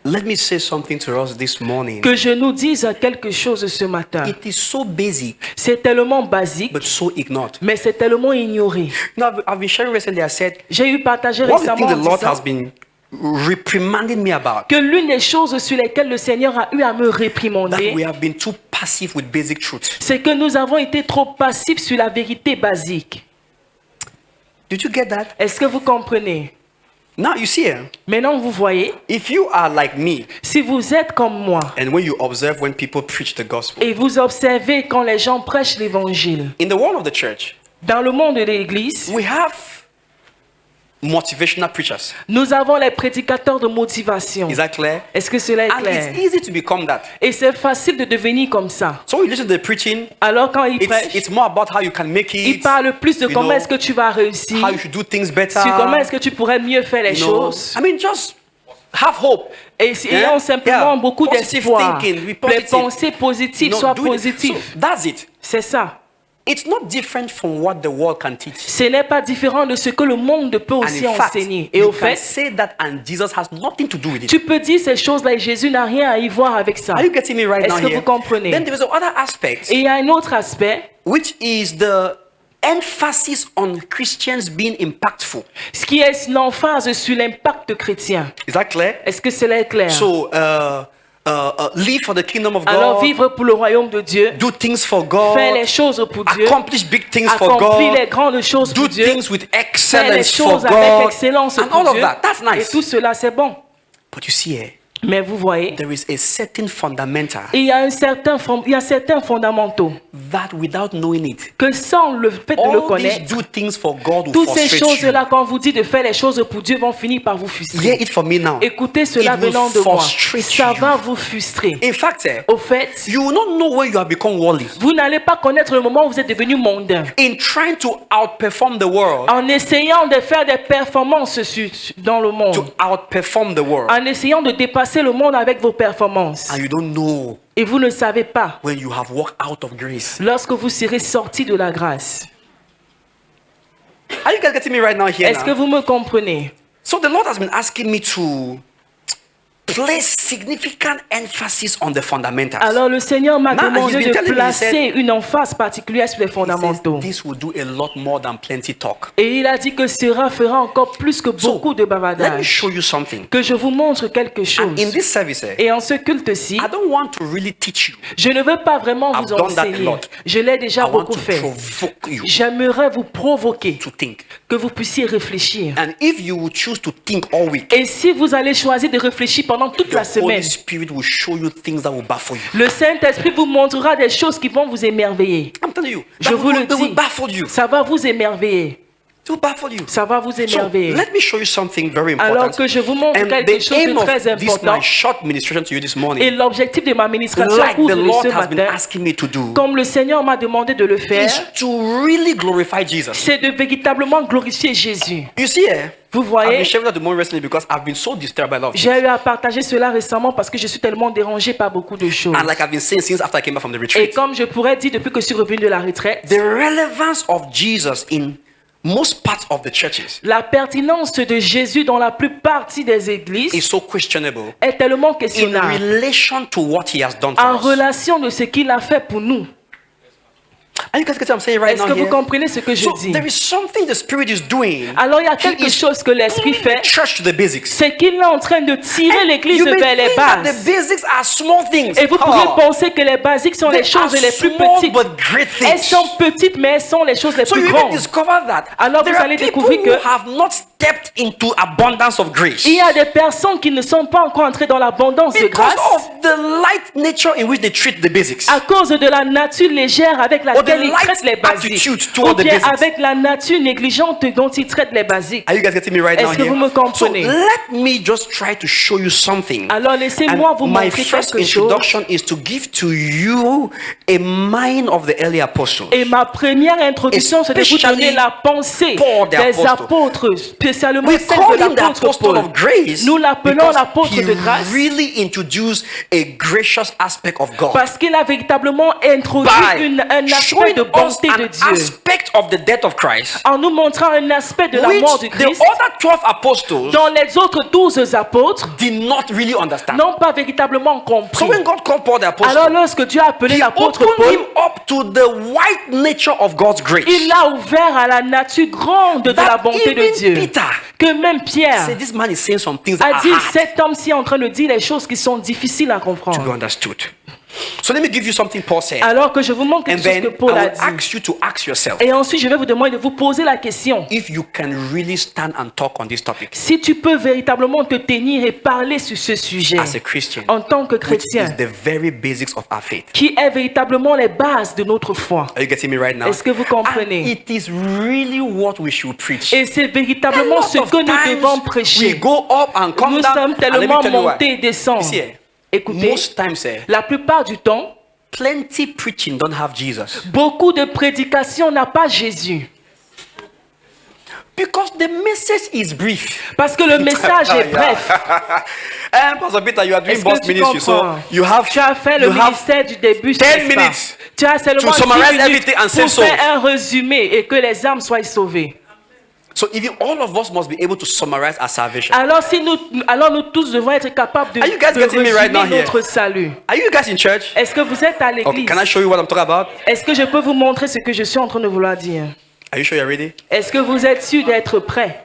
Let me say something to us this morning. Que je nous dise quelque chose ce matin. It is so basic, C'est tellement basique, but so ignored. mais c'est tellement ignoré. You know, I've been sharing recently, I said, J'ai eu partagé one of the récemment things the en Lord disant has been reprimanding me about, que l'une des choses sur lesquelles le Seigneur a eu à me that réprimander, we have been too passive with basic truth. c'est que nous avons été trop passifs sur la vérité basique. Did you get that? Est-ce que vous comprenez? Now you see, Maintenant, vous voyez, if you are like me, si vous êtes comme moi and when you observe when people preach the gospel, et vous observez quand les gens prêchent l'évangile, in the world of the church, dans le monde de l'Église, we have motivational preachers. nous avons les prédicateurs de motivation. Is that clear? Est-ce que cela est And clair? it's easy to become that. Et c'est facile de devenir comme ça. So when you listen to the preaching, Alors quand il prêche, it's more about how you can make il it, parle plus de you comment know, est-ce que tu vas réussir, how you should do things better. sur comment est-ce que tu pourrais mieux faire les You know, choses. I mean, just have hope. Et ayant simplement beaucoup Positive d'espoir. thinking, be Les positive. pensées positives, You know, soient do it. positives. So that's it. C'est ça. It's not different from what the world can teach. Ce n'est pas différent de ce que le monde peut And aussi in fact, enseigner. Et you au can fait, say that and Jesus has nothing to do with it. tu peux dire ces choses-là et Jésus n'a rien à y voir avec ça. Are you getting me right now Est-ce que here? vous comprenez? Then there is another aspect, Et il y a un autre aspect, which is the emphasis on Christians being impactful. ce qui est l'emphase sur l'impact chrétien. Is that clear? Est-ce que cela est clair? So, live for the kingdom of Alors God, vivre pour le royaume de Dieu, do things for God, faire les choses pour Dieu, accomplish big things for accomplir God, les grandes choses do pour Dieu, things with faire les excellence for choses avec God, excellence and pour all of Dieu. that. That's Et nice. tout cela, c'est bon. But you see here, Mais vous voyez, there is a certain fundamental il y a certains fondamentaux that without knowing it, que sans le fait de le all these connaître, do things for God will toutes ces frustrate you. choses-là, quand vous dites de faire les choses pour Dieu, vont finir par vous Hear frustrer. it from me now. Écoutez cela It will venant de moi. frustrate Ça you. va vous frustrer. In fact, Au fait, you will not know when you have become worldly. vous n'allez pas connaître le moment où vous êtes devenu mondain. In trying to outperform the world, En essayant de faire des performances dans le monde. to outperform the world, En essayant de dépasser le monde avec vos performances. and you don't know Et vous ne savez pas when you have walked out of grace. lorsque vous serez sorti de la grâce. Are you guys getting me right now here? Est-ce que Now? vous me comprenez? So the Lord has been asking me to place significant emphasis on the fundamentals. Alors le Seigneur m'a Now, demandé he's been de telling me, he placer une emphase particulière sur les He says, fondamentaux. this will do a lot more than plenty talk. Et il a dit que cela fera encore plus que So, beaucoup de let me bavardage. show you something. Que je vous montre quelque chose. And in this service, Et en ce culte-ci, I don't want to really teach you. je ne veux pas vraiment I've vous done that a enseigner. lot. Je l'ai déjà I want beaucoup to fait. provoke you J'aimerais vous provoquer, to think. que vous puissiez réfléchir. And if you will choose to think all week, Et si vous allez choisir de réfléchir pendant toute the la Holy semaine, Spirit will show you things that will baffle you. le Saint-Esprit vous montrera des choses qui vont vous émerveiller. I'm telling you, Je that vous le they will dis, baffle you. ça va vous émerveiller. It will baffle you. Ça va vous So émerveiller. let me show you something very important. Alors que je vous montre And quelque the chose de aim of très this important. my short ministration to you this Et morning, l'objectif de ma ministration like courte the de Lord ce has been matin, asking me to do, comme le Seigneur m'a demandé de le faire, is to really glorify Jesus. c'est de véritablement glorifier Jésus. You see, Vous I've voyez, been sharing that the morning recently because I've been so disturbed by a lot of j'ai things. eu à partager cela récemment parce que je suis tellement dérangé par beaucoup de choses. And like I've been saying since after I came back from the Et retreat, comme je pourrais dire depuis que je suis revenu de la retraite, the relevance of Jesus in most parts of the churches la pertinence de Jésus dans la plupart des is églises so questionable est tellement in questionnable relation to what he has done en for us. relation de ce qu'il a fait pour nous. Are you guys getting what I'm saying right Est-ce now que vous here? comprenez ce que je So dis? there is something the Spirit is doing. Alors il y a He quelque is chose que l'Esprit pulling the fait, church to the basics. c'est qu'il est en train de tirer And l'Église you may vers les think that the bases. basics are small things. Et vous pourrez Oh, penser que les basiques sont les they are choses les plus small petites. but great Elles things. sont petites, mais elles sont les choses les So plus you even grandes. discover that Alors there vous are allez people découvrir who que have not stepped into abundance of grace il y a des personnes qui ne sont pas encore entrées dans l'abondance de because grâce of the light nature in which they treat the basics. à cause de la nature légère avec Or the laquelle ils light traitent les basiques. attitude toward Ou the bien basics. avec la nature négligente dont ils traitent les basiques. Are you guys getting me right now Est-ce que here? vous me So comprenez? let me just try to show you something. Alors laissez-moi And vous my montrer first quelque chose. introduction is to give to you a mind of the early apostles. Et ma première introduction, c'est de vous Especially donner la pensée Paul the des apostle. apôtres, spécialement We celle call de him the l'apôtre apostle Paul. of grace Nous l'appelons because l'apôtre he de grâce really introduced a gracious aspect of God parce qu'il a véritablement introduit by un aspect showing de us bonté de an Dieu aspect of the death of Christ, en nous montrant un aspect de la which mort du the Christ other 12 apostles dont les autres 12 apôtres did not really understand. n'ont pas véritablement compris. So when God called Paul the apostle, Alors lorsque Dieu a appelé he l'apôtre opened Paul, him up to the wide nature of God's grace. il l'a ouvert à la nature grande de That la bonté de even Dieu. Peter Que même Pierre said, this man is saying some things that a are dit, hard cet homme-ci est en train de dire les choses qui sont difficiles à to be comprendre. understood. So let me give you something Paul said. Alors que je vous montre And quelque chose then que I Paul a will dit. ask you to ask yourself Et ensuite, je vais vous demander de vous poser la question. if you can really stand and talk on this topic Si tu peux véritablement te tenir et parler sur ce sujet as a Christian, en tant que which chrétien, is the very basics of our faith. qui est véritablement les bases de notre foi. Are you getting me right now? Est-ce que vous And comprenez? it is really what we should preach. Et c'est A véritablement lot ce of que nous devons times we prêcher. go up and come Nous down. sommes And let me tellement tell you why. montés et descendus. You see, Écoutez, most times, la plupart du temps, plenty preaching don't have Jesus beaucoup de prédications n'ont pas Jésus. because the message is brief. Parce que le message est bref. And Pastor Peter, you are doing Est-ce boss que tu ministry, so comprends? you have Tu as fait le you have ministère du début, 10 n'est-ce pas? minutes Tu as seulement to 10 summarize minutes everything and save pour souls. faire un résumé et que les âmes soient sauvées. So even all of us must be able to summarize our salvation. Alors nous tous devons être capables de, Are you guys de getting me résumer right now here? notre salut. Are you guys in church? Est-ce que vous êtes à Okay, l'église? can I show you what I'm talking about? Est-ce que je peux vous montrer ce que je suis en train de vouloir dire? Are you sure you're ready? Est-ce que vous êtes sûr d'être prêts?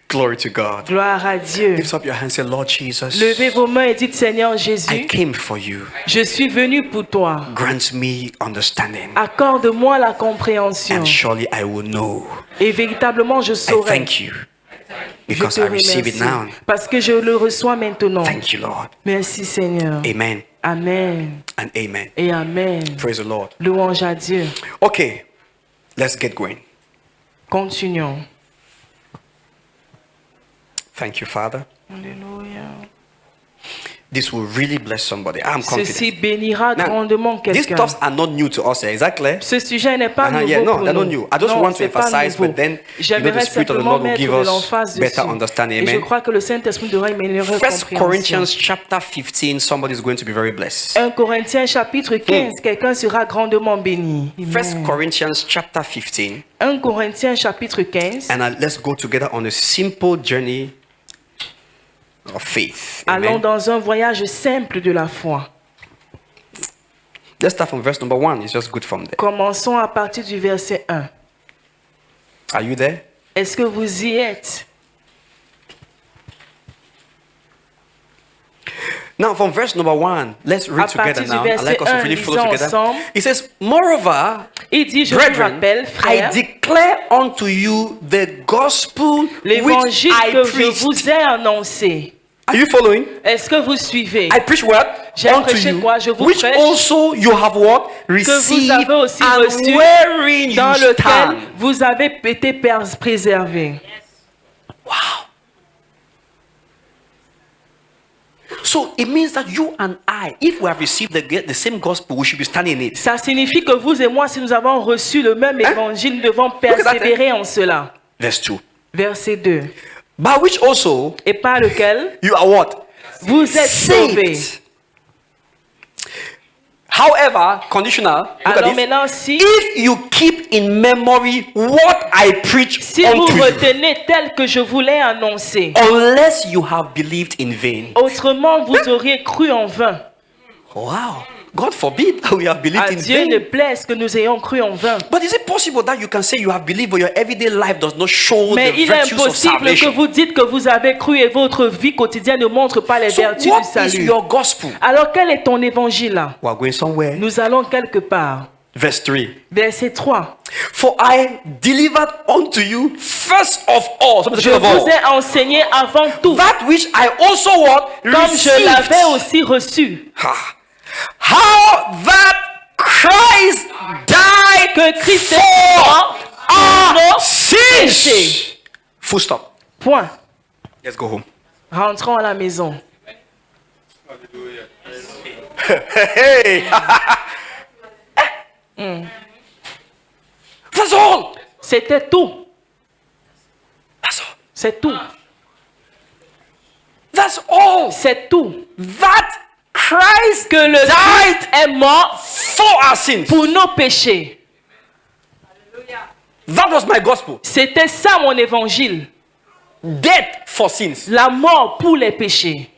Glory to God. Gloire à Dieu. Lift up your hands, say, Lord Jesus, Levez vos mains et dites, Seigneur I Jésus, came for you. je suis venu pour toi. Grant me understanding, Accorde-moi la compréhension. and surely I will know. Et véritablement, je I saurai. thank you Je because te I receive it now. remercie. Parce que je le reçois maintenant. Thank you, Lord. Merci Seigneur. Amen Amen. and amen. Et Amen. Praise the Lord. Louange à Dieu. Okay, let's get going. Continuons. Thank you, Father. Alléluia. This will really bless somebody. I'm Ceci confident. bénira Now, grandement these quelqu'un. topics are not new to us, exactly. Ce sujet n'est pas nouveau Yeah, no, pour they're not nous. new. I just Non, want to c'est pas emphasize, nouveau. but then J'aimerais the Spirit of the simplement Lord will mettre give de us l'emphase better dessus. understanding. Et je Amen. crois que le Saint-Esprit devrait améliorer la First compréhension. Corinthians chapter 15. Somebody is going to be very blessed. 1 Corinthiens chapitre 15, quelqu'un sera grandement béni. Amen. First Corinthians chapter 15. 1 Corinthiens chapitre 15. And let's go together on a simple journey of faith. Allons Amen. dans un voyage simple de la foi. Let's start from verse number 1. It's just good from there. Commençons à partir du verset 1. Are you there? Est-ce que vous y êtes? Now, from verse number 1, let's read À together partir du now. I'd verset like us to 1, really follow lisons together. ensemble. It says, Moreover, Il dit, je vous brethren, rappelle, I frères, declare unto you the gospel which l'évangile I que je preached. vous ai annoncé. Are you following? Est-ce que vous suivez? I preach what? J'ai Unto prêché you, quoi? Je vous which prêche also you have what? Que vous Received avez aussi and reçu, wherein dans you lequel stand. vous avez été préservés. Wow. So it means that you and I, if we have received the same gospel, we should be standing in it. Ça signifie que vous et moi, si nous avons reçu le même évangile, nous devons at that, persévérer en cela. Verse 2. Verset 2. By which also Et par lequel you are what? vous êtes sauvés. Saved. However, conditional. Look at Alors this. maintenant, si If you keep in memory what I preach vous unto you, retenez tel que je vous l'ai annoncé, unless you have believed in vain. autrement vous auriez cru en vain. Wow. God forbid that we have believed À in Dieu ne vain. plaise que nous ayons cru en vain. But is it possible that you can say you have believed, but your everyday life does not show Mais the il est virtues of impossible que salvation? vous dites que vous avez cru et votre vie quotidienne ne montre pas les So vertus du what is salut. your gospel? Alors quel est ton évangile là? We are going somewhere. Nous allons quelque part. Verse 3. Verset 3. For I delivered unto you first of all. Somebody Je say, first of vous all. ai enseigné avant tout, That which I also what? comme je Received. l'avais aussi reçu, Ha. How that Christ died que Christ est for mort our pour nos sins. péchés. Full stop. Point. Let's go home. Rentrons à la maison. Hey. That's all. C'était tout. That's all. C'est tout. That's all. C'est tout. That Christ Que le Christ est mort for our sins. pour nos péchés. That was my gospel. C'était ça mon évangile. Death for sins. La mort pour les péchés.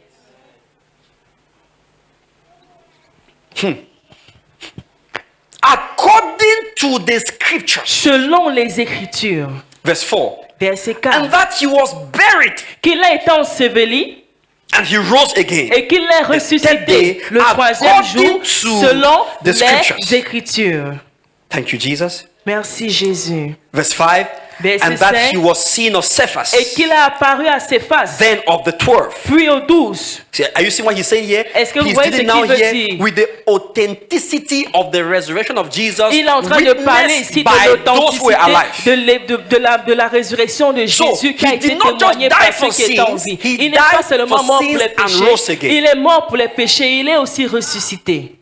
According to the scriptures. Selon les Écritures. Verse 4. Verset 4. And that he was buried Qu'il a été enseveli and he rose again. et qu'il est ressuscité le troisième jour selon the scriptures. les Écritures. Thank you, Jesus. Merci Jésus. Verse 5. Verset And that 5. he was seen of Cephas, Et qu'il a apparu à ses faces, then of the 12. puis aux 12. See, are you seeing what he's saying here? Est-ce que vous He's voyez dealing ce qu'il now veut here dire? with the authenticity of the resurrection of Jesus, Il est en train de parler witnessed ici by de those who were alive. l'authenticité de la résurrection de So, Jésus qui a he été did not just témoigné die par for ceux qui étaient en sins, vie. he Il n'est pas died seulement for mort pour sins les and péchés, rose again. il est mort pour les péchés, il est aussi ressuscité.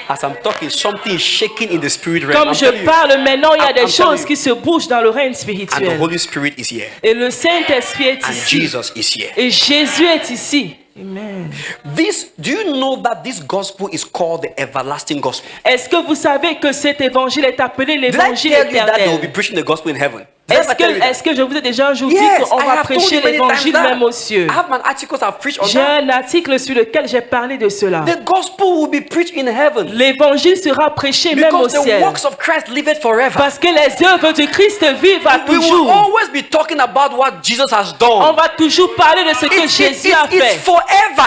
As I'm talking, something is shaking in the spirit realm. Comme I'm je telling you. parle maintenant, il y a des I'm telling choses you. qui se bougent dans le règne And the spirituel. Holy Spirit is here. Et le Saint-Esprit est And ici. Jesus is here. Et Jésus est ici. Amen. Do you know that this gospel is called the everlasting gospel? Est-ce que vous savez que cet évangile est appelé Did I l'évangile tell you that they will be éternel? preaching the gospel in heaven? Did I ever tell you that? Est-ce que je vous ai déjà un jour dit Yes, qu'on I va have told prêcher you many times l'évangile that. même aux cieux? I have an article I've preached on J'ai that. un article sur lequel j'ai parlé de cela. The gospel will be preached in heaven L'évangile sera prêché même au because the ciel. works of Christ live it forever. Parce que les œuvres de Christ vivent à We will toujours. always be talking about what Jesus has On done. va toujours parler de ce que Jésus a It's fait. forever.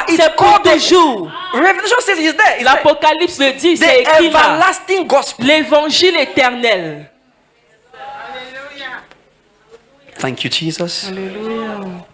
It's C'est pour called the toujours. Revelation says it's there. It's there. L'Apocalypse le dit, c'est The écrit là. everlasting gospel. L'évangile éternel. Thank you, Jesus. Alléluia.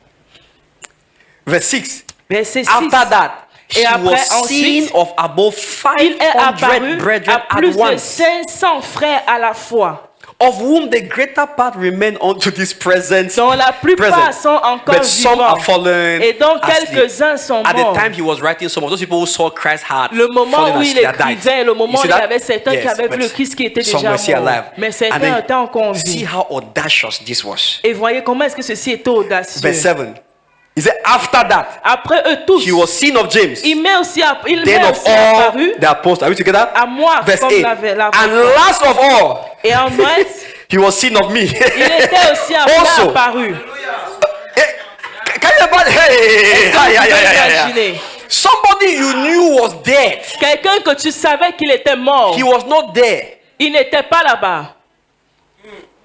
Verse 6. Verset 6. After that, he Et après, was seen ensuite, of above il est 500 apparu brethren à plus at de once, 500 frères à la fois, of whom the greater part remain unto this present. dont la plupart sont encore But some vivants are fallen et dont asleep. quelques-uns sont At the morts. time he was writing, some of those people who saw Christ had Le moment fallen où asleep, il they had died. écrivait, le moment You où see il y that? avait certains qui Yes, avaient vu but le Christ qui était some déjà were still mort. alive. Mais And certains then étaient encore see vivants. how audacious this was. Et voyez comment est-ce que ceci était audacieux. Verse 7. He said, after that, Après eux tous, he was seen of James, il m'est aussi, then m'est of aussi all apparu the apostles. Are we together? à moi Verse comme 8. la And last of all, Et en moi, he was seen of me. il était aussi Also. apparu. Can you imagine? Hey, Est-ce que vous pouvez imaginer? Somebody you knew was dead. Quelqu'un que tu savais qu'il était mort, He was not there, il n'était pas là-bas.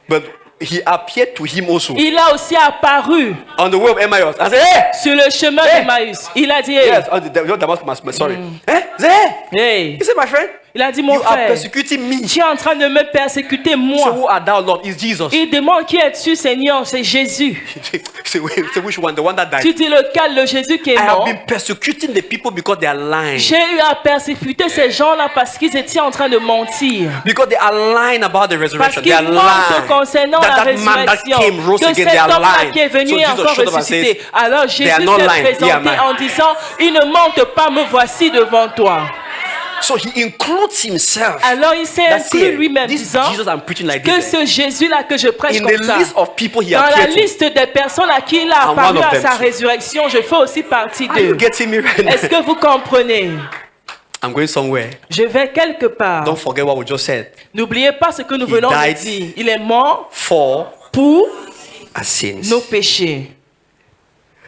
but he appeared to him also Il a aussi apparu on the way of Emmaus. I said, hey, sur le chemin Hey. d'Emmaüs. Il a dit, hey, yes, on the Damascus. Sorry. Eh? I said, hey, hey. he said, my friend, Il a dit, mon you are frère, persecuting me. tu es en train de me persécuter So moi. who art thou, Lord? Is Jesus. Il demande qui es-tu, Seigneur? C'est Jésus. Say which one? The one that died. Tu dis lequel, le Jésus qui est I have mort? been persecuting the people because they are lying. J'ai eu à persécuter ces gens-là parce qu'ils étaient en train de mentir. Because they are lying about the Parce resurrection. They qu'ils are mentent lying. concernant la That man that résurrection. came rose Que again. cet They are homme-là lying. qui est venu So est Jesus encore showed up and ressuscité. says, Alors are Jésus not s'est lying. Here am présenté I. en disant, ils ne mentent pas, me voici devant toi. So he includes himself. Alors il s'est That's inclus it. lui-même This disant Jesus I'm preaching like que this. ce Jésus-là que je prêche In comme the ça, list of people he dans la appeared to. liste des personnes à qui il a I'm apparu one of à them sa too. résurrection, je fais aussi partie Are you d'eux. getting me right now? Est-ce que vous comprenez? I'm going somewhere. Je vais quelque part. Don't forget what we just said. N'oubliez pas ce que nous He venons de died dire. Il est mort For pour our sins. nos péchés.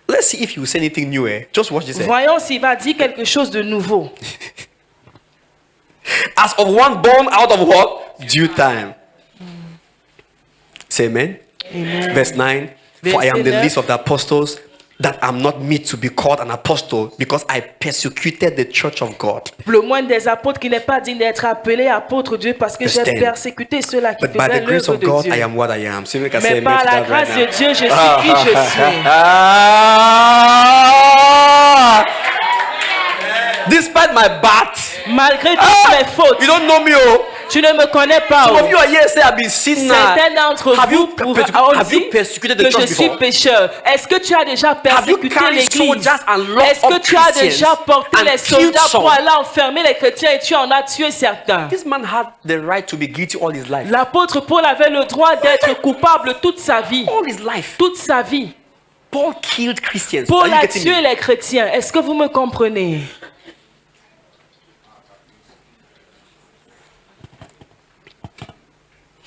Let's see if he will say anything new. Just watch this. Voyons s'il va dire quelque chose de nouveau. As of one born out of what? Due time. Say amen. Amen. Verse 9. For I am Verset the 9. least of the apostles, that I'm not meet to be called an apostle, because I persecuted the church of God. Le moindre des apôtres qui n'est pas digne d'être appelé apôtre de Dieu parce que j'ai Verse 10. persécuté ceux-là qui But by faisaient the grace l'œuvre of de God, Dieu. I am what I am. See, we can say Mais amen par to la that grâce right de now. Dieu, je suis qui je suis. Despite my bad, Malgré toutes mes fautes. you don't know me, oh. Tu ne me connais pas. Some of you are here say, I've been seen now. Certains d'entre Have vous you ont dit persecuted the que je church suis before? pécheur. Est-ce que tu as déjà Have you persécuté carried l'église? soldiers and locked Est-ce que up tu as Christians déjà porté and les killed soldats some? pour aller enfermer les chrétiens et tu en as tué certains? This man had the right to be guilty all his life. L'apôtre Paul avait le droit d'être coupable toute sa vie. All his life. Toute sa vie. Paul killed Christians. Paul Are you a getting tué me? les chrétiens. Est-ce que vous me comprenez?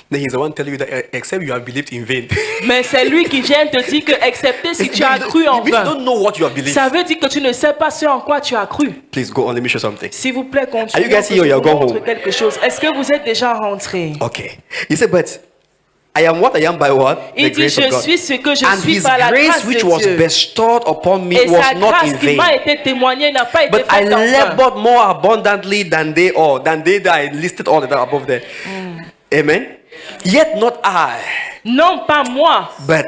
Then he's the one telling you that except you have believed in vain. Mais c'est lui qui vient te dire que, excepté si tu as cru en You vain, don't know what you have believed. ça veut dire que tu ne sais pas ce en quoi tu as cru. Please go on, let me show something. S'il vous plaît, Are you continuez. guys here or Je you're vous going montre home? quelque chose. Est-ce que vous êtes déjà rentrés? Okay. He said, but I am what I am by what? Il The dit, grace of je God. suis ce que je And suis his par la grace grâce which de was Dieu. bestowed upon me Et was sa not grâce in qui vain. m'a été témoignée n'a pas été But I faite en vain. labored more abundantly than they all, than they that I listed all that are above there. Amen. Yet not I, Non pas moi, but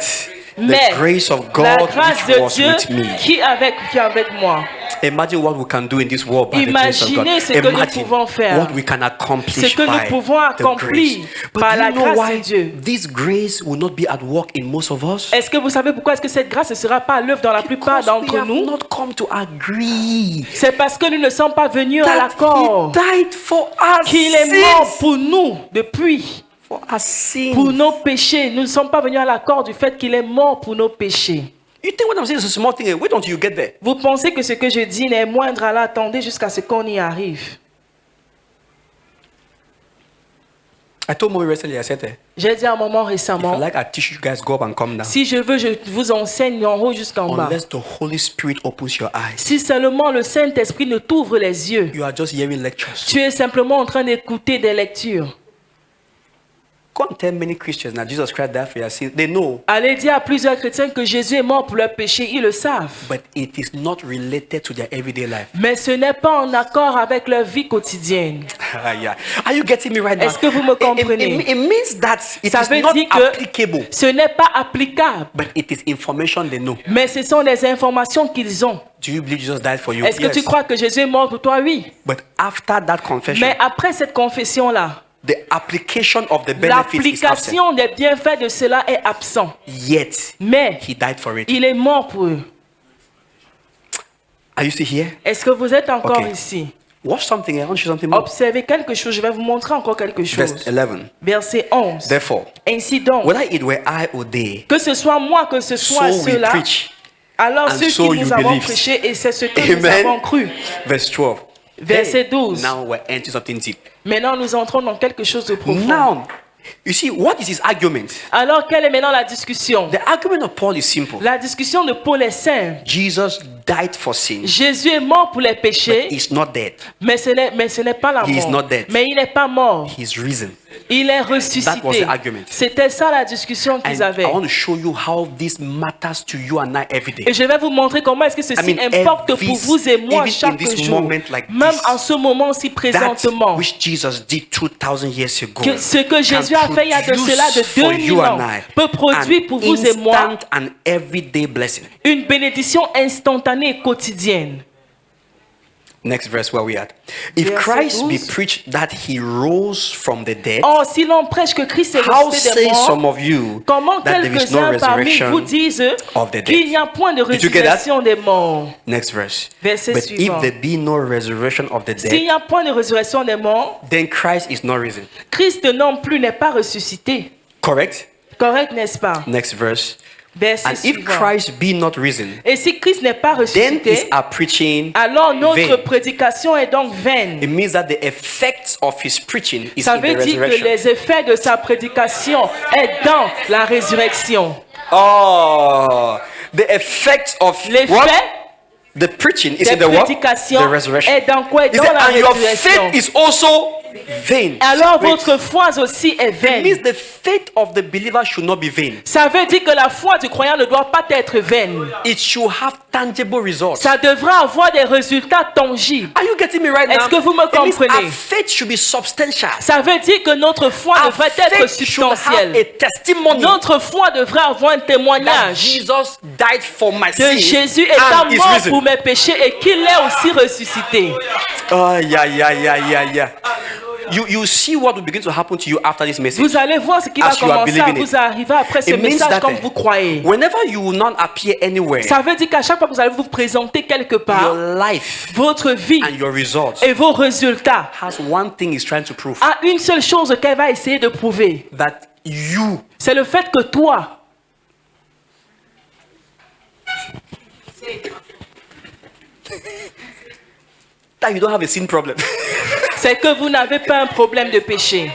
mais the grace of la God grâce which de was Dieu with me. qui est avec moi. Imagine what we can do in this world by the grace of God. Imaginez ce que nous Imagine pouvons faire. what we can accomplish Ce que nous by pouvons the accomplir grace. But par do la you know grâce why de Dieu. this grace will not be at work in most of us? Est-ce que vous savez pourquoi est-ce que cette grâce ne sera pas à l'œuvre dans la plupart Because we d'entre have nous? not come to agree C'est parce que nous ne sommes pas venus à that l'accord He died for our qu'il est mort sins. pour nous depuis. For our sins. Pour nos péchés. Nous ne sommes pas venus à l'accord du fait qu'il est mort pour nos péchés. You think what I'm saying is a small thing? Wait until you get there. Vous pensez que ce que je dis n'est moindre, alors attendez jusqu'à ce qu'on y arrive. I told Mommy recently, I said, J'ai dit à un moment if I récemment, like, I teach you guys go up and come down. si je veux, je vous enseigne en haut jusqu'en bas. Unless the Holy Spirit opens your eyes, Si seulement le Saint-Esprit ne t'ouvre les yeux, you are just hearing lectures. tu es simplement en train d'écouter des lectures. Go and tell many Christians that Jesus Christ died for your sins. They know, Allez dire à plusieurs chrétiens que Jésus est mort pour leurs péchés, ils le savent. but it is not related to their everyday life. Mais ce n'est pas en accord avec leur vie quotidienne. Yeah. Are you getting me right now? Est-ce que vous me comprenez? It means that it Ça is veut not dire que applicable, ce n'est pas applicable, but it is information they know. mais ce sont des informations qu'ils ont. Do you believe Jesus died for you? Est-ce que tu crois que Jésus est mort pour toi? Oui. But after that confession, Mais après cette confession-là, the application of the benefits is absent. l'application des bienfaits de cela est absent. Yet, Mais he died for it. il est mort pour eux. Are you still here? Est-ce que vous êtes encore Okay. ici? Watch something. I want to show something more. Observez quelque chose. Je vais vous montrer encore quelque chose. Verse 11. Verset 11. Therefore, Ainsi donc, whether it were I or they, que ce soit moi, que ce soit so we ceux-là, preach. alors and ceux so qui you nous avons believed. prêché, et c'est ce que nous Amen. avons cru. Verse 12. Verset 12. Now we're entering something deep. Maintenant, nous entrons dans quelque chose de profond. Now, you see, what is his argument? Alors, quelle est maintenant la discussion? The argument of Paul is simple. La discussion de Paul est simple. Jesus died for sin. Jésus est mort pour les péchés, He's not dead. mais ce n'est pas la He is mort. not dead. Mais il n'est pas mort. He's risen. Il est That was ressuscité. the argument. C'était ça la discussion qu'ils And avaient. I want to show you how this matters to you and I every day. Et je vais vous montrer comment est-ce que ceci I mean, importe every- pour vous et moi even chaque in this jour. moment like Même this, en ce moment-ci That présentement. which Jesus did 2,000 years ago Que ce que Jésus can a fait il y a de produce cela de for 2000 you ans and I peut produire pour vous et moi instant and everyday blessing. une bénédiction instantanée et quotidienne. Next verse where we at. If Verset Christ be 12. preached that he rose from the dead, Or, si l'on prêche que Christ est how ressuscité des say some morts, of you comment that there is no quelques-uns parmi vous resurrection disent of the dead? qu'il n'y a point de Did you get that? résurrection des morts? Next verse. Verset But suivant. if there be no resurrection of the S'il dead, n'y a point de résurrection des morts, then Christ is not risen. Christ non plus n'est pas ressuscité. Correct? Correct, n'est-ce pas? Next verse. Verset And if suivant. Christ be not risen, Et si Christ n'est pas then is ressuscité, our preaching alors notre vain. prédication est donc vaine. It means that the effects of his preaching is Ça in the veut dire que resurrection. les effets de sa prédication est dans la résurrection. Oh, the effects of what? L'effet The preaching is des in the what? prédications The resurrection. est dans quoi? Est He dans said, la and your résurrection. faith is also vain. Alors Wait. votre foi aussi est It vaine. means the faith of the believer should not be vain. Ça veut dire que la foi du croyant ne doit pas être vaine. It should have tangible results. Ça devra avoir des résultats tangibles. Are you getting me right now? Est-ce que vous me It means comprenez? our faith should be substantial. Ça veut dire que notre foi Our devrait être faith should have substantielle. a testimony Notre foi devrait avoir un that témoignage Jesus died for my de sins Jésus étant and is mort risen. pour mes péchés et qu'il est aussi ressuscité. Oh, yeah. You see what will begin to happen to you after this message. Vous allez voir ce qui va As you are commencer à believing it. vous arriver après ce It means message that comme vous croyez. whenever you will not appear anywhere, Ça veut dire qu'à chaque fois que vous allez vous présenter quelque part, your life votre vie and your results et vos résultats has one thing it's trying to prove, a une seule chose qu'elle va essayer de prouver. that you C'est le fait que toi, that you don't have a sin problem. c'est que vous n'avez pas un problème de péché.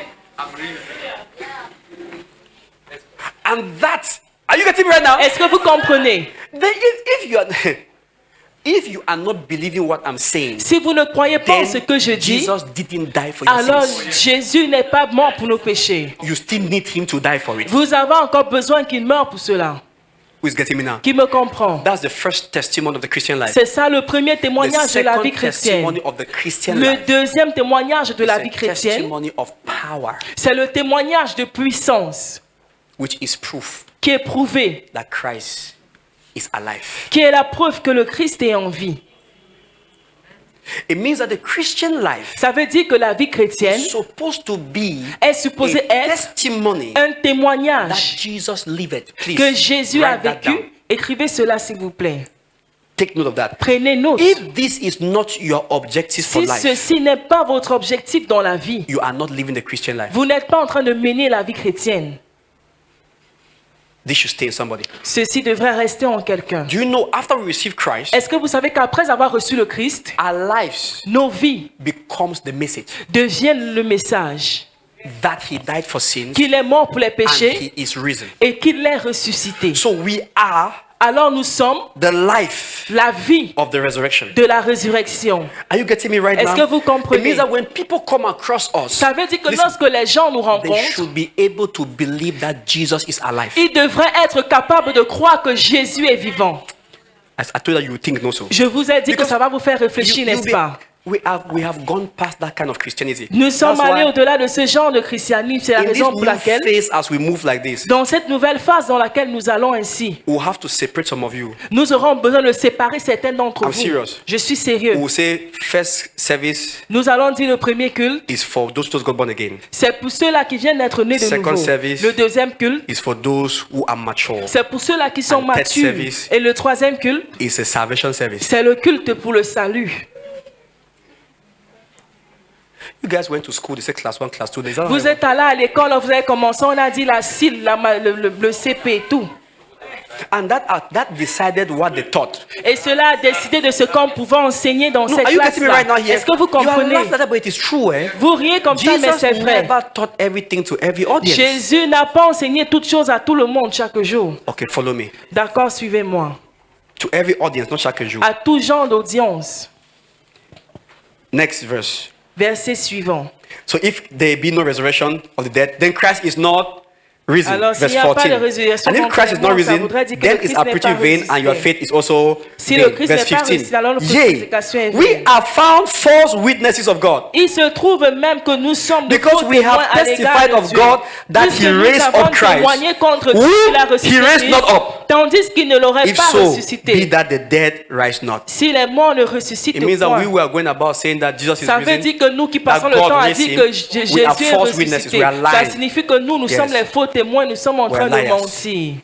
And that, are you getting me right now? Est-ce que vous comprenez? Then if you are not believing what I'm saying, Si vous ne croyez pas en then ce que je dis, Jesus didn't die for your alors sins. Jésus n'est pas mort pour nos péchés. You still need him to die for it. Vous avez encore besoin qu'il meure pour cela. Who is getting me now? Qui me comprend? That's the first testimony of the Christian life. C'est ça le premier The témoignage de la vie second chrétienne. testimony of the Christian Le life deuxième témoignage de la is vie a chrétienne, testimony of power, c'est le témoignage de puissance which is proof qui est prouvé, that Christ is alive. qui est la preuve que le Christ est en vie. It means that the Christian life Ça veut dire que la vie chrétienne is supposed to be est supposée a être testimony un that témoignage Jesus lived. Please que Jésus a write that down. vécu. Écrivez cela s'il vous plaît. Take note of that. Prenez note. If this is not your objective for Si life, ceci n'est pas votre objectif dans la vie, you are not living the Christian life. vous n'êtes pas en train de mener la vie chrétienne. This should stay in somebody. Ceci devrait rester en quelqu'un. Do you know after we receive Christ, Est-ce que vous savez qu'après avoir reçu le Christ, our lives nos vies becomes the message deviennent le message that He died for sins qu'il est mort pour les and péchés He is risen. et qu'il est ressuscité? So we are Alors nous sommes the life la vie of the resurrection. de la résurrection. Are you getting me right Est-ce now? que vous comprenez? It means that when people come across us, Ça veut dire que listen, lorsque les gens nous they rencontrent, should be able to believe that Jesus is alive. ils devraient être capables de croire que Jésus est vivant. As I told you, you think no so. Je vous ai dit que Because ça va vous faire réfléchir, You- n'est-ce you pas? we have gone past that kind of Christianity. Nous sommes That's allés why au-delà de ce genre de christianisme. C'est la in this raison pour new laquelle, phase, as we move like this, dans cette nouvelle phase dans laquelle nous allons ainsi, we'll have to separate some of you. nous aurons besoin de séparer certains d'entre I'm vous. serious. Je suis sérieux. We'll say first service Nous allons dire le premier culte, is for those who got born again. c'est pour ceux-là qui viennent d'être nés de Second nouveau. service. Le deuxième culte, Is for those who are mature. c'est pour ceux-là qui sont And third matures. service. Et le troisième culte, It's a salvation service. c'est le culte pour le salut. You guys went to school, they said class 1, class 2. Vous êtes allés à l'école, vous avez commencé, on a dit la CIL, le CP et tout. And that decided what they taught. Et cela a décidé de ce qu'on pouvait enseigner dans No, cette are you getting me classe-là. right now here? Est-ce que vous You are comprenez? laughing at that, but it is true, eh? Vous riez comme ça, mais Jesus c'est vrai. never taught everything to every audience. Jésus n'a pas enseigné toutes choses à tout le monde chaque jour. Okay, follow me. D'accord, suivez-moi. To every audience, not chaque jour. À tout genre d'audience. Next verse. Verset suivant. So if there be no resurrection of the dead, then Christ is not risen. Alors, s'il Verse n'y a pas de 14. résurrection And if Christ is not ça risen, voudrait dire que then le is Christ our n'est preaching pas vain and your ressuscité. faith is also Si vain. le Christ Verse n'est pas 15. ressuscité, alors notre Yea, prédication est we vaine. are found false witnesses of God. Il se trouve même que nous sommes de Because faux we témoins have à l'égard testified de of Dieu. God that Puisque he nous raised avons up Christ, témoigné contre whom Dieu qu'il a he ressuscité raised not Christ, up. tandis qu'il ne l'aurait If pas so, be ressuscité. that the dead rise not. Si les morts ne ressuscitent It means that we point, were going about saying that Jesus is ça veut risen. dire que nous qui that passons le God temps à raised dire him. que Jésus We are est false witnesses. ressuscité, We are ça lying. signifie que nous Yes. sommes les faux témoins, nous sommes en We train are de liars. mentir.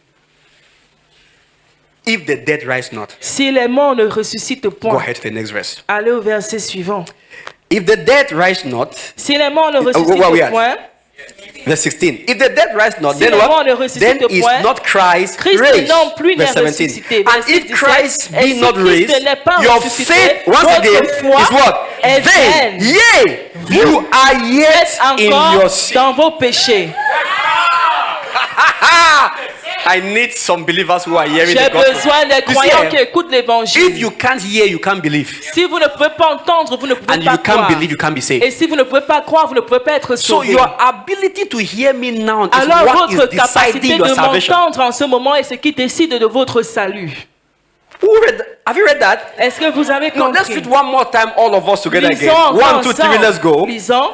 If the dead rise not. Si les morts ne ressuscitent Go point, ahead to the next verse. allez au verset suivant. If the dead rise not, Si les morts ne where we ressuscitent at? point, verse 16. If the dead rise not, Si then les morts ne what? ressuscitent Then is point, not Christ Christ raised. non plus n'est Verse 17. ressuscité. And Verset if 17, Christ et be si not Christ raised, n'est pas your ressuscité, faith once votre again foi is what? est Vain. vaine. Yea, you are yet in your Encore sin. dans vos péchés. I need some believers who are hearing J'ai the gospel. besoin des You see, croyants qui écoutent if l'évangile. you can't hear, you can't believe. Si vous ne pouvez pas entendre, vous ne pouvez And pas you can't croire. believe, you can't be saved. Et si vous ne pouvez pas croire, vous ne pouvez pas être So sauvé. your ability to hear me now is Alors what votre is capacité deciding your de salvation. m'entendre en ce moment est ce qui décide de votre salut. Who read that? Have you read that? Est-ce que vous avez No, let's compris? read one more time, all of us together Lisons again. encore 1, 2, 3, ensemble. let's go. Lisons.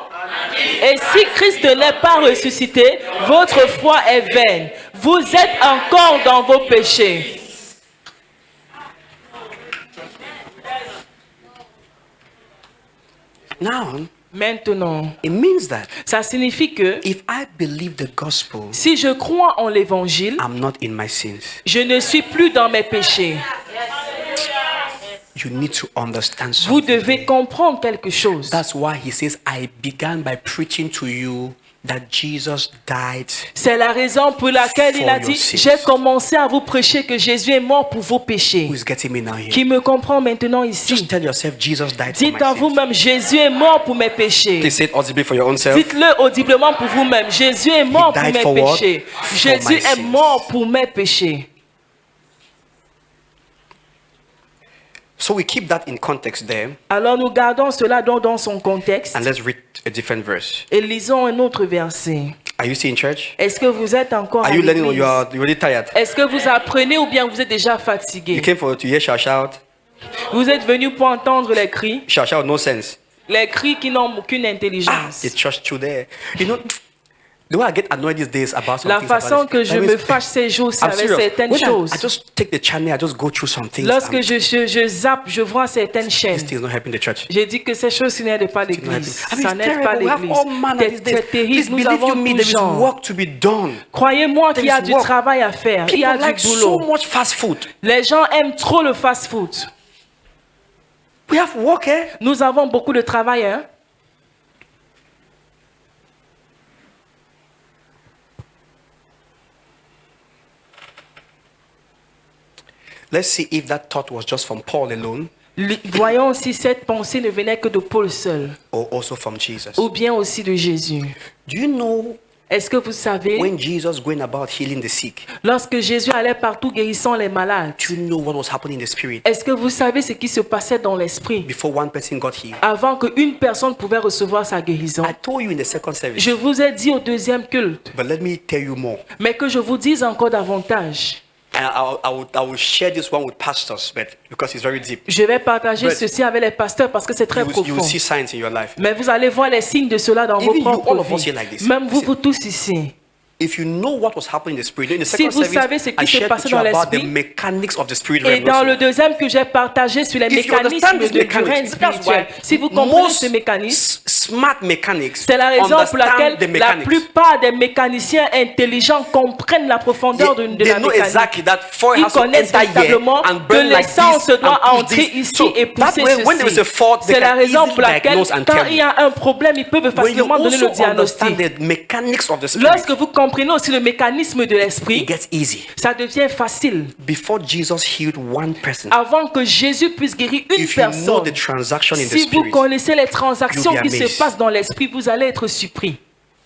Et si Christ n'est pas ressuscité, votre foi est vaine. Vous êtes encore dans vos péchés. Now, Maintenant, It means that ça signifie que if I believe the gospel, si je crois en l'évangile, I'm not in my sins. je ne suis plus dans mes péchés. You need to understand Vous something. devez comprendre quelque chose. That's why he says, I began by preaching to you that Jesus died. C'est la raison pour laquelle il a For your dit, sins. j'ai commencé à vous prêcher que Jésus est mort pour vos péchés. Who is getting me now here? Qui me comprend maintenant Just ici? tell yourself, Jesus died for Dites my en sins. vous-même, Jésus est mort pour mes péchés. Please say it audibly for your own self. Dites-le audiblement pour vous-même, Jésus est mort pour died mes for what? péchés. For Jésus my est sins. mort pour mes péchés. So we keep that in context there, Alors nous gardons cela dans son contexte and let's read a different verse. et lisons un autre verset. Are you still in church? Est-ce que vous êtes encore à Are you learning or l'église? you're already tired? Est-ce que vous apprenez ou bien vous êtes déjà fatigué? You came to hear shout shout. Vous êtes venu pour entendre les cris, Shout shout, no sense. les cris qui n'ont aucune intelligence. The church through there. You know, the way I get annoyed these days about some La things about façon this- que je I mean, me fâche ces jours-ci I'm avec serious. certaines When I choses. just take the channel, I just go through some things. Lorsque and je zappe, je vois certaines This chaînes. thing is not helping the church. J'ai dit que ces choses n'aident pas Not helping. l'église. I mean, Ça it's n'aide pas terrible. We have l'église. all manner these days. C'est terrible. Please Nous believe avons you me, tout there is genre. work to be done. Croyez-moi qu'il y a There is du work. travail à faire. Il y a People like du boulot. so much fast food. Les gens aiment trop le fast-food. We have work, eh? Nous avons beaucoup de travail, hein? Let's see if that thought was just from Paul alone Voyons si cette pensée ne venait que de Paul seul, or also from Jesus. ou bien aussi de Jésus. Do you know Est-ce que vous savez, when Jesus going about healing the sick, lorsque Jésus allait partout guérissant les malades, do you know what was happening in the spirit est-ce que vous savez ce qui se passait dans l'esprit before one person got healed? avant qu'une personne pouvait recevoir sa guérison? I told you in the second service, Je vous ai dit au deuxième culte, but let me tell you more. mais que je vous dise encore davantage. And I will share this one with pastors, but because it's very deep. Je vais partager But ceci avec les pasteurs parce que c'est très You will profond. see signs in your life. Mais vous allez voir les signes de cela dans vos Even you, all propres of us vies. here like this. Même vous, Listen. vous tous ici. If you know what was happening in the spirit, in the Si second vous service, savez ce qui I se shared passait with you dans about the l'esprit, mechanics of the spirit Et realm dans also. le deuxième que j'ai partagé sur les If you understand mécanismes these du règne mechanics, that's why spirituel, si vous comprenez most ces mécanismes, smart mechanics c'est la raison pour laquelle understand the la mechanics. plupart des mécaniciens intelligents comprennent la profondeur de They la know mécanique. exactly that fire Ils has to connaissent enter here véritablement and que burn like l'essence this doit and push entrer this. ici So et that pousser way, when there is a ceci. fault, they C'est la can raison easily pour laquelle, diagnose and quand tell il y you. a un problème, ils peuvent When you facilement donner also le diagnostic. understand the mechanics of the spirit, Lorsque vous comprenez aussi le mécanisme de it l'esprit, gets easy. ça devient facile. Before Jesus healed one person, Avant que Jésus puisse guérir une if you know personne, the transaction in the si vous spirit, connaissez les transactions you'll be qui se amazed. passent dans l'esprit, vous allez être surpris.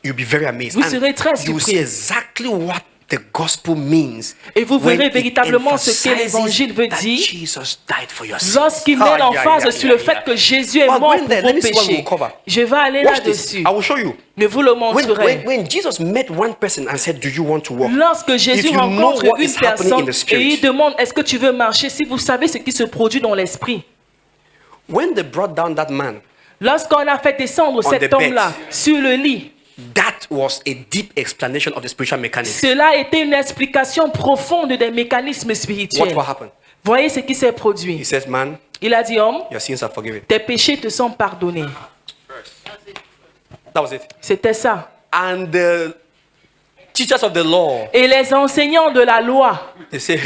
you'll be very amazed. Vous And serez très you will surpris. see exactly what the gospel means. Et vous when verrez it véritablement ce que emphasizes l'évangile veut that dire Jesus died for your sins. lorsqu'il met Ah, l'emphase yeah, sur yeah, le fait yeah. que Jésus est Well, mort going pour there, vos let me see what péchés. we'll cover. Je vais aller Watch this. là-dessus. I will show you. Je vous le When, montrerai. when Jesus met one person and said, do you want to walk? Lorsque Jésus If you know rencontre what une is happening in personne the et spirit. il demande est-ce que tu veux marcher, si vous savez ce qui se produit dans l'esprit. When they brought down that man, Lorsqu'on a fait descendre On cet the bed. homme-là sur le lit, that was a deep explanation of the spiritual mechanics. cela était une explication profonde des mécanismes What spirituels. will happen? Voyez ce qui s'est He produit. says, man, Il a dit, homme, your sins are forgiven. tes péchés te sont pardonnés. That was it. C'était ça. And the teachers of the law, Et les enseignants de la loi, they say,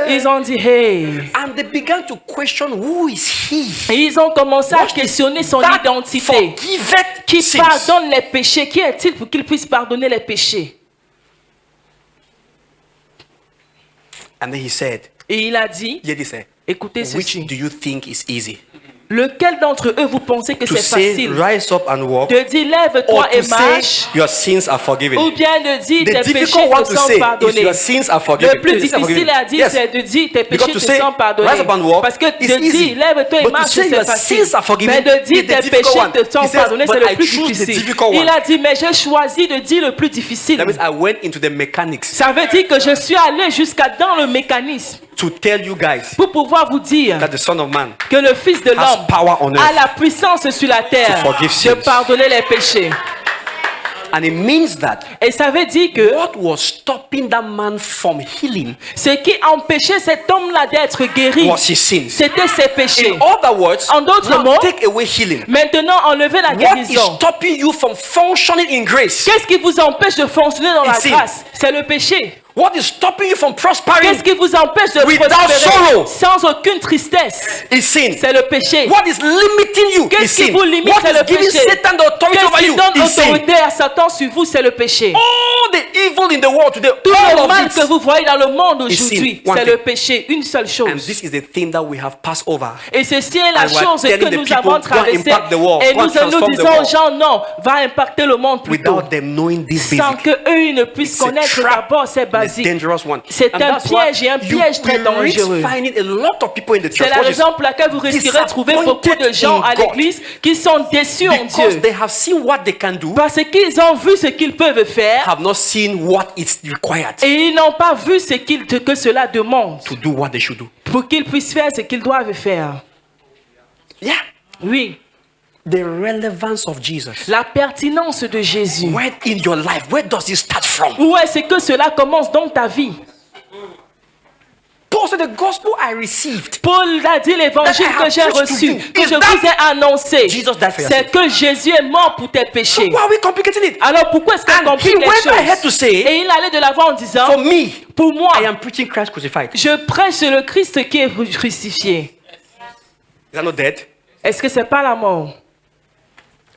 ils ont dit, hey. and they began to question who is he? Et ils ont commencé à Watch this. questionner son That identité. forgiveth Qui sins. pardonne les péchés? Qui est-il pour qu'il puisse pardonner les péchés? And then he said, Et il a dit, hear this, écoutez which ceci. do you think is easy? Lequel d'entre eux vous pensez que To c'est say, facile? rise up and walk, De dire, or lève-toi to et say, marche, your sins are forgiven? ou bien de dire, The tes péchés difficult one te to sont say is pardonnés. your sins are forgiven. Le plus Your sins are difficile forgiven. à dire, Yes. c'est de dire, tes Because péchés to te say, sont pardonnés. rise up and walk Parce que is de easy. dire, lève-toi et But to marche, say c'est your facile. sins are forgiven Mais de dire, is the tes difficult péchés one. te sont He says, pardonnés, c'est but le I plus choose the difficile. difficult one. Il a dit, mais j'ai choisi de dire le plus difficile. That means I went into the mechanics Ça veut dire que je suis allé jusqu'à dans le mécanisme to tell you guys pour pouvoir vous dire that the Son of Man que le Fils de has l'homme power on a earth. la puissance sur la terre To forgive de sins. pardonner les péchés. And it means that Et ça veut dire que what was stopping that man from healing ce qui empêchait cet homme-là d'être guéri, was his sins. c'était ses péchés. In other words, En d'autres now mots, take away healing. Maintenant, enlevez la What is guérison. stopping you from functioning in grace? Qu'est-ce qui vous empêche de fonctionner dans la It's sin. grâce? C'est le péché. What is stopping you from Qu'est-ce prospering? qui vous empêche de Without prospérer sorrow. sans aucune tristesse? Is sin. C'est le péché. What is limiting you? Is Qu'est-ce qui sin. vous limite? What C'est is le giving péché. Satan the authority Qu'est-ce over qui you? donne Is sin. autorité à Satan sur vous? C'est le péché. All the evil in the world today, Tout all le of mal it. que vous voyez dans le monde Is sin. aujourd'hui, One c'est thing. le péché. Une seule And chose. this is the thing that we have passed over. Et ceci est la And we're chose telling que the nous people, avons go and traversée. impact the world, Et go and nous transform the disons aux world. gens, non, va impacter le monde plutôt. Without them knowing this Sans basic. qu'eux ils ne puissent It's a connaître trap. d'abord ces And a basiques. dangerous one. C'est And un that's why piège et un you piège très will dangereux. risk finding a lot of people in the C'est church. la What is- raison pour laquelle vous risquerez de trouver beaucoup de gens à disappointed in God. l'église qui sont déçus en Because Dieu. they have seen what they can do, Parce qu'ils ont vu ce qu'ils peuvent faire have not seen what is required et ils n'ont pas vu que cela demande to do what they should do. pour qu'ils puissent faire ce qu'ils doivent faire. Yeah. Oui, The relevance of Jesus. la pertinence de Jésus. Where in your life, where does it start from? Où est-ce que cela commence dans ta vie? Paul said, the gospel I received. Paul a dit l'évangile That I have que j'ai preached to reçu, you. que Is je that vous ai annoncé. Jesus died for your C'est que Jésus est mort pour tes péchés. Why are we complicating it? Alors pourquoi est-ce qu'on And complique he les went ahead to choses? say, Et il allait de l'avant en disant, for me, pour moi, I am preaching Christ crucified. je prêche le Christ qui est crucifié. Is that not dead? Est-ce que c'est pas la mort?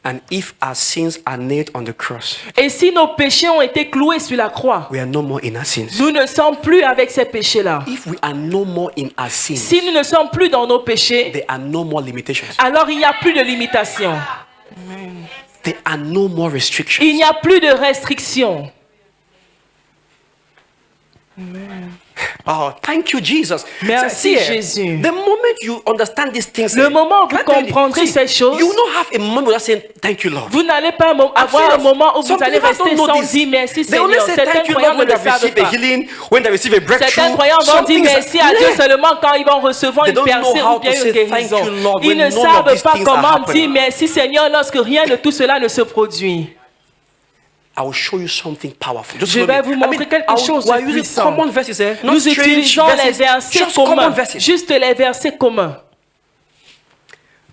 And if our sins are nailed on the cross, Et si nos péchés ont été cloués sur la croix, we are no more in our sins. nous ne sommes plus avec ces péchés-là. If we are no more in our sins, Si nous ne sommes plus dans nos péchés, there are no more limitations. alors il n'y a plus de limitation. There are no more restrictions. Il n'y a plus de restrictions. Oh, thank you, Jesus. Merci, See, Jésus. The moment you understand these things, Le moment où vous can I tell you, comprendrez ces choses, you will not have a moment without saying thank you, Lord. Vous n'allez pas avoir un serious. moment où vous Some allez believers rester don't know sans this. dire merci They only Seigneur. say Certains thank you, croyants Lord, when ne they le savent receive a pas. healing, when they receive a breakthrough. Certains croyants vont Some dire things are merci à Dieu clear. seulement quand ils vont recevoir They une don't know percée how ou bien to une say guérison. thank you, Lord, Ils when ne none of savent these pas things are comment happening. dire merci Seigneur lorsque rien de tout cela ne se produit. I will show you something powerful. Just Je follow vais me. vous montrer quelque chose de we're using puissant. common verses, eh? Not Nous strange utilisons les verses, versets just common communs, verses. juste les versets communs.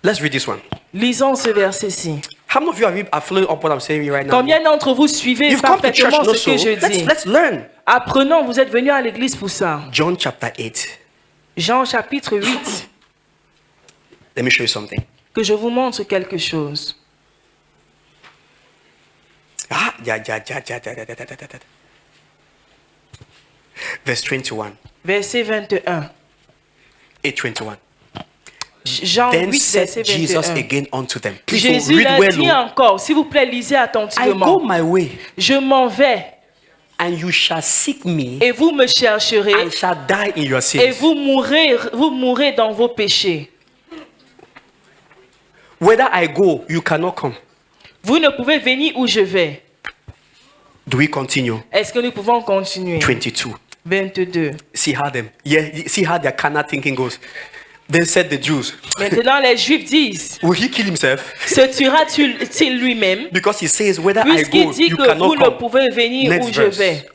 Let's read this one. Lisons ce verset-ci. How many of you are following up what I'm saying right now? Combien d'entre vous suivez You've come to church, parfaitement no ce que so. je dis? Let's learn. Apprenons, vous êtes venus à l'église pour ça. John chapter 8. Jean chapitre 8, Let me show you something. que je vous montre quelque chose. Verse 21. Verset 21. 8:21. Jean Then 8, said verset Jesus 21. again unto them. Please Jésus read leur well. dit encore, s'il vous plaît, lisez I go attentivement. my way, Je m'en vais and you shall seek me, et vous me chercherez and shall die in your et sins. vous mourrez dans vos péchés. Whether I go, you cannot come. Vous ne pouvez venir où je vais. Do we continue? Est-ce que nous pouvons continuer? 22. 22. See how their carnal thinking goes. Then said the Jews, Maintenant, les Juifs disent, will he kill himself? se tuera-t-il lui-même? Because he says, whether I Puisqu'il go, dit you que vous cannot ne come. pouvez venir Next où je verse. vais.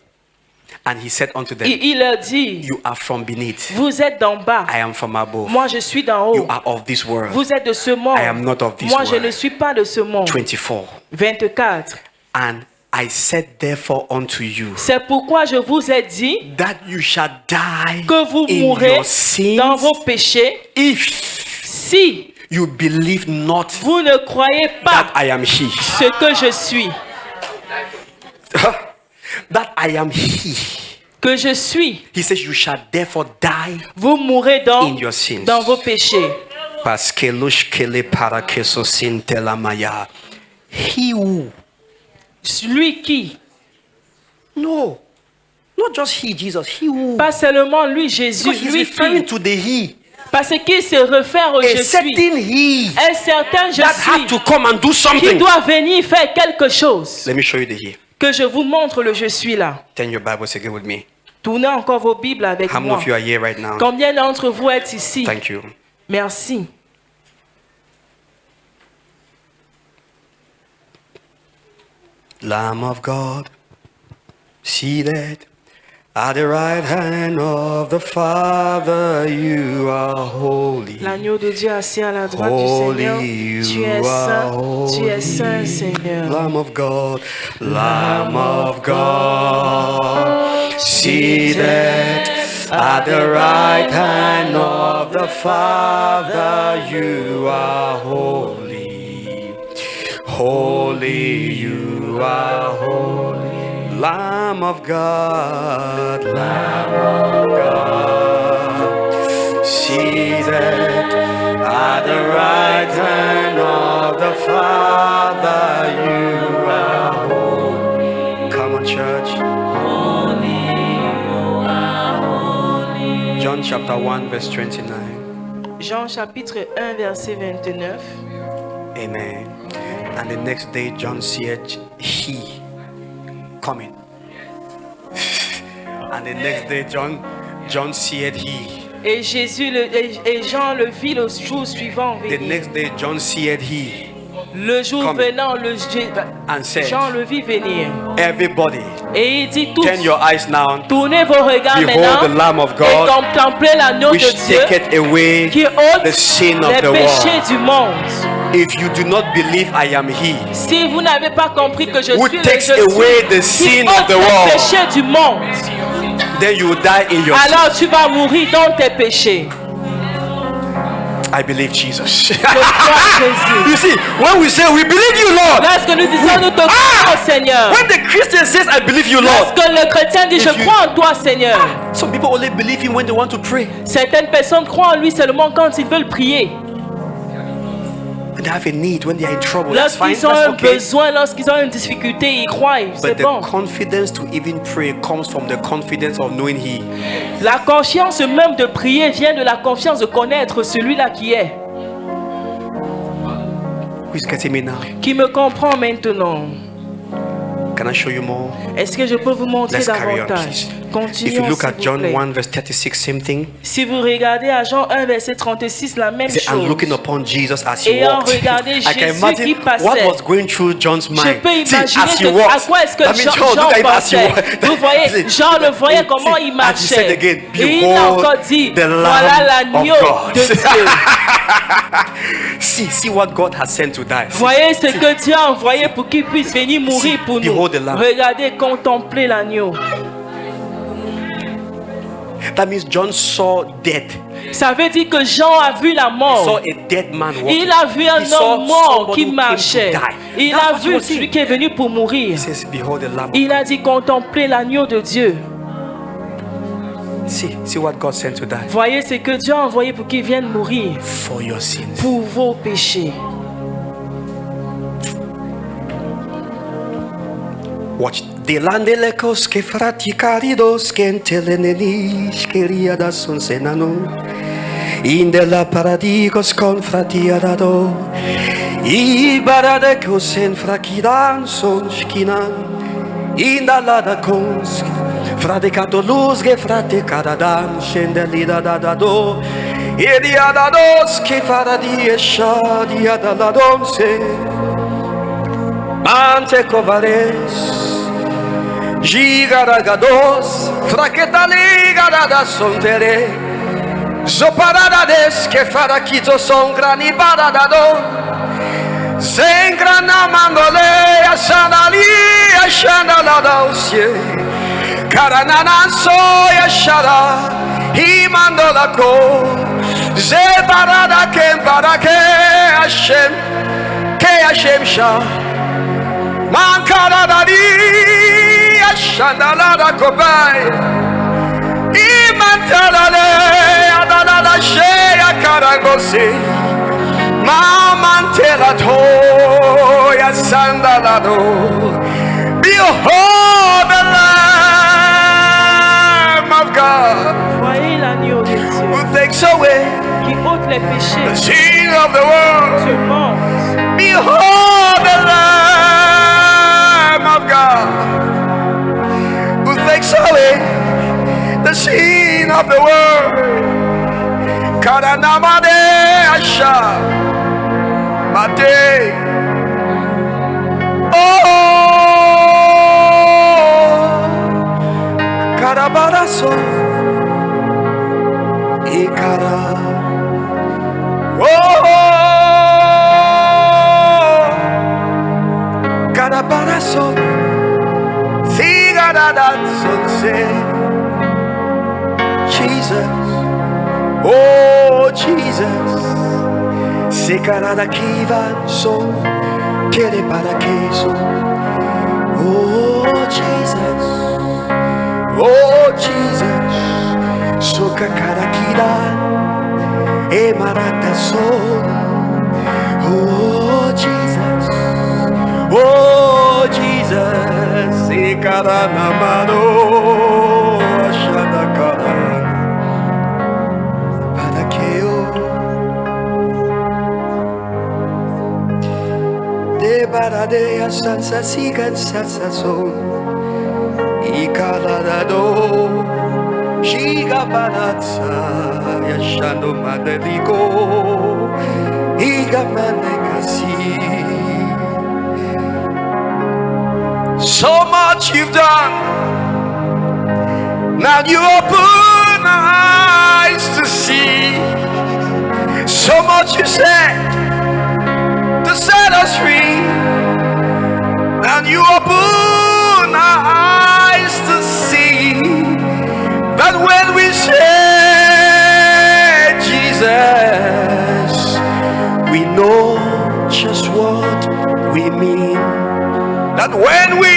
And he said unto them, Il leur dit, you are from beneath. vous êtes d'en bas. I am from above. Moi, je suis d'en You haut. are of this world. Vous êtes de ce monde. I am not of this Moi, je world. ne suis pas de ce monde. 24. 24. And I said therefore unto you, C'est pourquoi je vous ai dit that you shall die que vous in mourrez your sins dans vos péchés if si you believe not vous ne croyez that pas I am he. ce que je suis. That I am he. Que je suis. He says you shall therefore die Vous mourrez in your sins. dans vos péchés. Paskelushkele parakesosintelamaya. He who. Lui qui, No. Not just he, Jesus. He who. pas seulement lui, Jésus, Because he's lui referring qui, to the he. parce qu'il se réfère au A je suis. certain he Un certain je that had suis to come and do qui something. doit venir faire quelque chose. Let me show you the he. Que je vous montre le je suis là. Turn your Bibles again with me. Tournez encore vos Bibles avec How many moi. of you are here right now? Combien d'entre vous êtes ici? Thank you. Merci. Lamb of God, seated at the right hand of the Father, you are holy. L'agneau de Dieu assis à la droite du Seigneur. Tu es saint, tu es saint, Seigneur. Lamb of God, seated at the right hand of the Father, you are holy. Holy, you are holy. Lamb of God, seated at the right hand of the Father, you are holy. Come on, church. John chapter 1, verse 29. Jean chapitre 1, verset 29. Amen. And the next day, John said, He coming. And the next day, John said, He. Et Jean le vit le jour suivant The venir. next day, John said, He. Le jour Come. venant, And said, Jean le vit venir. Everybody, Et il dit tous, turn your eyes now. tournez vos regards Behold the maintenant Lamb of et God, contemplez l'agneau which de Dieu taketh away qui ôte the sin of les the péchés world. du monde. If you do not believe I am He, Si vous n'avez pas compris que je who suis le takes je away suis the qui sin of ôte the les world, péchés du monde, then you will die in your sin. alors tu vas mourir dans tes péchés. I believe Jesus. Je crois Jésus. You see, when we say we believe you, Lord, Lorsque nous disons nous te croyons, Seigneur. when the Christian says I believe you, Lord, Lorsque le chrétien dit If je you- crois en toi, Seigneur. some people only believe Him when they want to pray. Certaines personnes croient en lui seulement quand ils veulent prier. When they have a need, when they are in trouble, that's fine. Lorsqu'ils ont That's un okay. besoin, lorsqu'ils ont une difficulté, ils croient, c'est But the bon. confidence to even pray comes from the confidence of knowing He. La confiance même de prier vient de la confiance de connaître celui-là qui est, Who is getting me now? qui me comprend maintenant. Can I show you more? Est-ce que je peux vous montrer Let's carry on, davantage? please. If you Continuons, look s'il at vous John plaît. 1, verse 36, same thing. Si vous regardez à Jean 1, verset 36, la même He said, I'm chose. looking upon Jesus as He Ayant walked. regardé I can Jésus imagine qui passait. what was going through John's Je mind. peux See, imaginer as he à walked, quoi est-ce que I mean, Jean look at him as he pensait. walked. Vous voyez, See, Jean le voyait comment see, il and he said marchait. again, Et il a behold encore dit, the voilà Lamb l'agneau of God. de Dieu. see what God has sent to die. Voyez ce que Dieu a envoyé pour qu'il puisse venir mourir pour nous. behold the Lamb. Regardez, contemplez l'agneau. That means John saw death. Ça veut dire que Jean a vu la He saw mort. a dead man walking. Il a vu un He saw homme mort somebody qui who came marchait. to die. Il That's a what he vu was celui seeing. qui est venu pour mourir. He says, behold the Lamb. Il a dit contempler l'agneau de Dieu. See what God sent to die. Voyez ce que Dieu a envoyé pour qu'il vienne mourir For your sins. pour vos péchés. Watch. Delandelekos ke fraticaridos kentelenenish keriada son senano. Indela paradigos con fratiadado. Ibaradekos en frakidan son skinan. Indalada kons. Fradicato luz ge fraticadadan shendelida dadado. Ediadados ke faradiesha diadaladonse. Ante covares. Gigaragados, fraquetaligarada sontere, zoparadades que faraquito son granibaradado, sengrana mangole, asandali, ashandaladausie, caranana soya shada, y mandola ko, zebarada kem para que Hashem sha, mankaradadi. Shandalada kobai Imantalale Adalala Shea Karagosi Mamantela Toya Sandalado Behold the Lamb of God Voyez l'agneau de Dieu who takes away qui ôte les péchés the sin of the world. du monde. Behold the Lamb of God who takes away the sin of the world. Karanamade Asha Mate. Oh Garabaraso. Ikara. Oh. Garabaraso. Zigaradansonse. Jesus. Oh Jesus. Sekarada kivanso. Kere para queso. Oh Jesus. Oh Jesus. Soka karakida. E marata son. Oh Jesus. Oh Jesus. Sekara namado. Ashadakara. Baradea sansa sigan sansa son Ikaladado Shiga baratsa Yashando madeligo Iga manekasi. So much you've done. Now you open our eyes to see. So much you said to set us free. And you open our eyes to see that when we say Jesus, we know just what we mean. That when we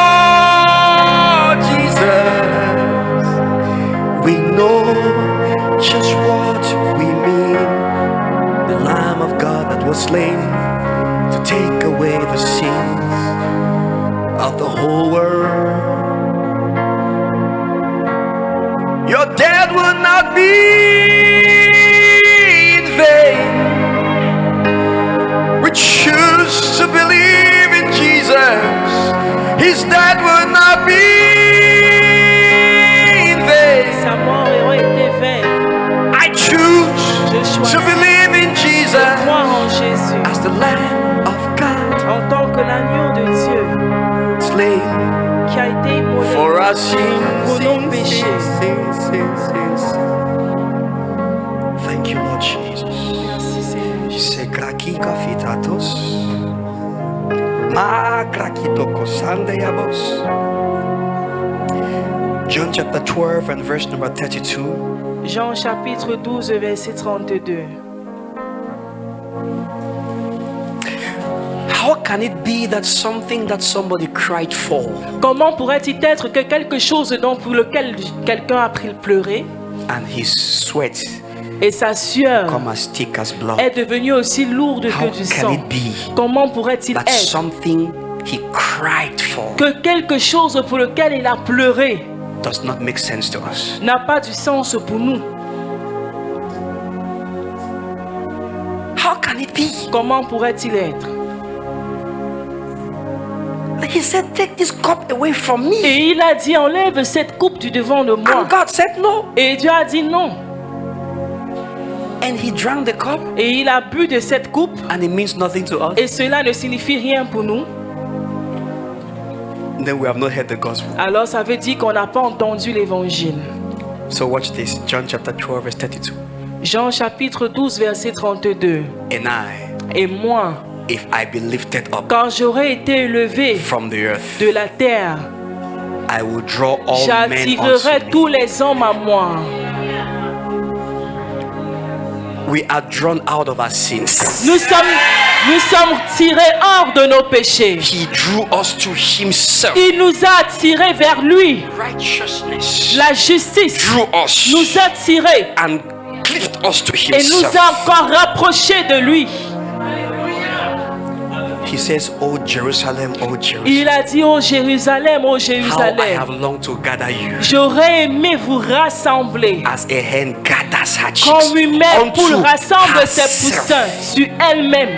call Jesus, we know just what we mean. The Lamb of God that was slain to take away the sins of the whole world. Your death will not be in vain. We choose to believe in Jesus. His death will not be in vain. Sa mort aurait été vaine. I choose to believe in Jesus Croire en Jésus as the Lamb of God, en tant que l'agneau de Dieu slain qui a été immolé for our sins. pour nos péchés. Thank you, Lord Jesus. Merci Seigneur. Se kraki kafitatos, ma krakito kosande yabos. John chapter 12 and verse number 32. Jean chapitre 12 verset 32. How can it be that something that somebody cried for Comment pourrait-il être que quelque chose dont pour lequel quelqu'un a pris pleurer and his sweat et sa sueur come as thick as blood? est devenue aussi lourde How que du can sang? it be Comment pourrait-il that être something he cried for que quelque chose pour lequel il a pleuré does not make sense to us? n'a pas du sens pour nous? How can it be? Comment pourrait-il être? He said, take this cup away from me. Et il a dit, enlève cette coupe du devant de moi. And God said no. Et Dieu a dit non. And he drank the cup. Et il a bu de cette coupe. And it means nothing to us. Et cela ne signifie rien pour nous. Then we have not heard the gospel. Alors ça veut dire qu'on n'a pas entendu l'évangile. So watch this. John chapter 12 verse 32. Jean chapitre 12 verset 32. And I, Et moi, if I be lifted up quand j'aurai été élevé from the earth, de la terre, I will draw all men j'attirerai unto tous me. les hommes à moi. We are drawn out of our sins. Nous sommes tirés hors de nos péchés. He drew us to himself. Il nous a attirés vers lui. Righteousness La justice drew us nous a tirés and clipped us to et nous himself. a encore rapprochés de lui. He says, oh Jerusalem, oh Jerusalem, Il a dit, ô Jérusalem, ô how I Jérusalem, have longed to gather you j'aurais aimé vous rassembler as a hen gathers her chicks comme une mère poule unto rassemble ses herself. poussins sur elle-même.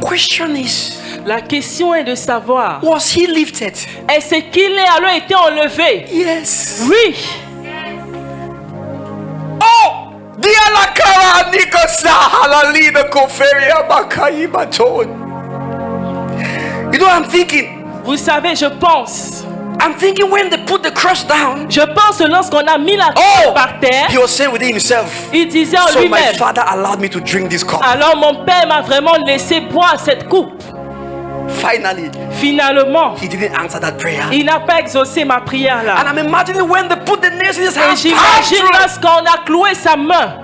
Question is, La question est de savoir, was he lifted? est-ce qu'il est alors été enlevé? Yes. Oui. Oh, the alakara You know what I'm thinking? Vous savez, je pense. I'm thinking when they put the cross down, Je pense que lorsqu'on a mis la croix par terre, he was saying within himself, il disait en so my lui-même, father allowed me to drink this cup. alors mon père m'a vraiment laissé boire cette coupe. Finally, Finalement, he didn't answer that prayer. il n'a pas exaucé ma prière là. And I'm imagining when they put the nails in his Et hands, j'imagine lorsqu'on a cloué sa main.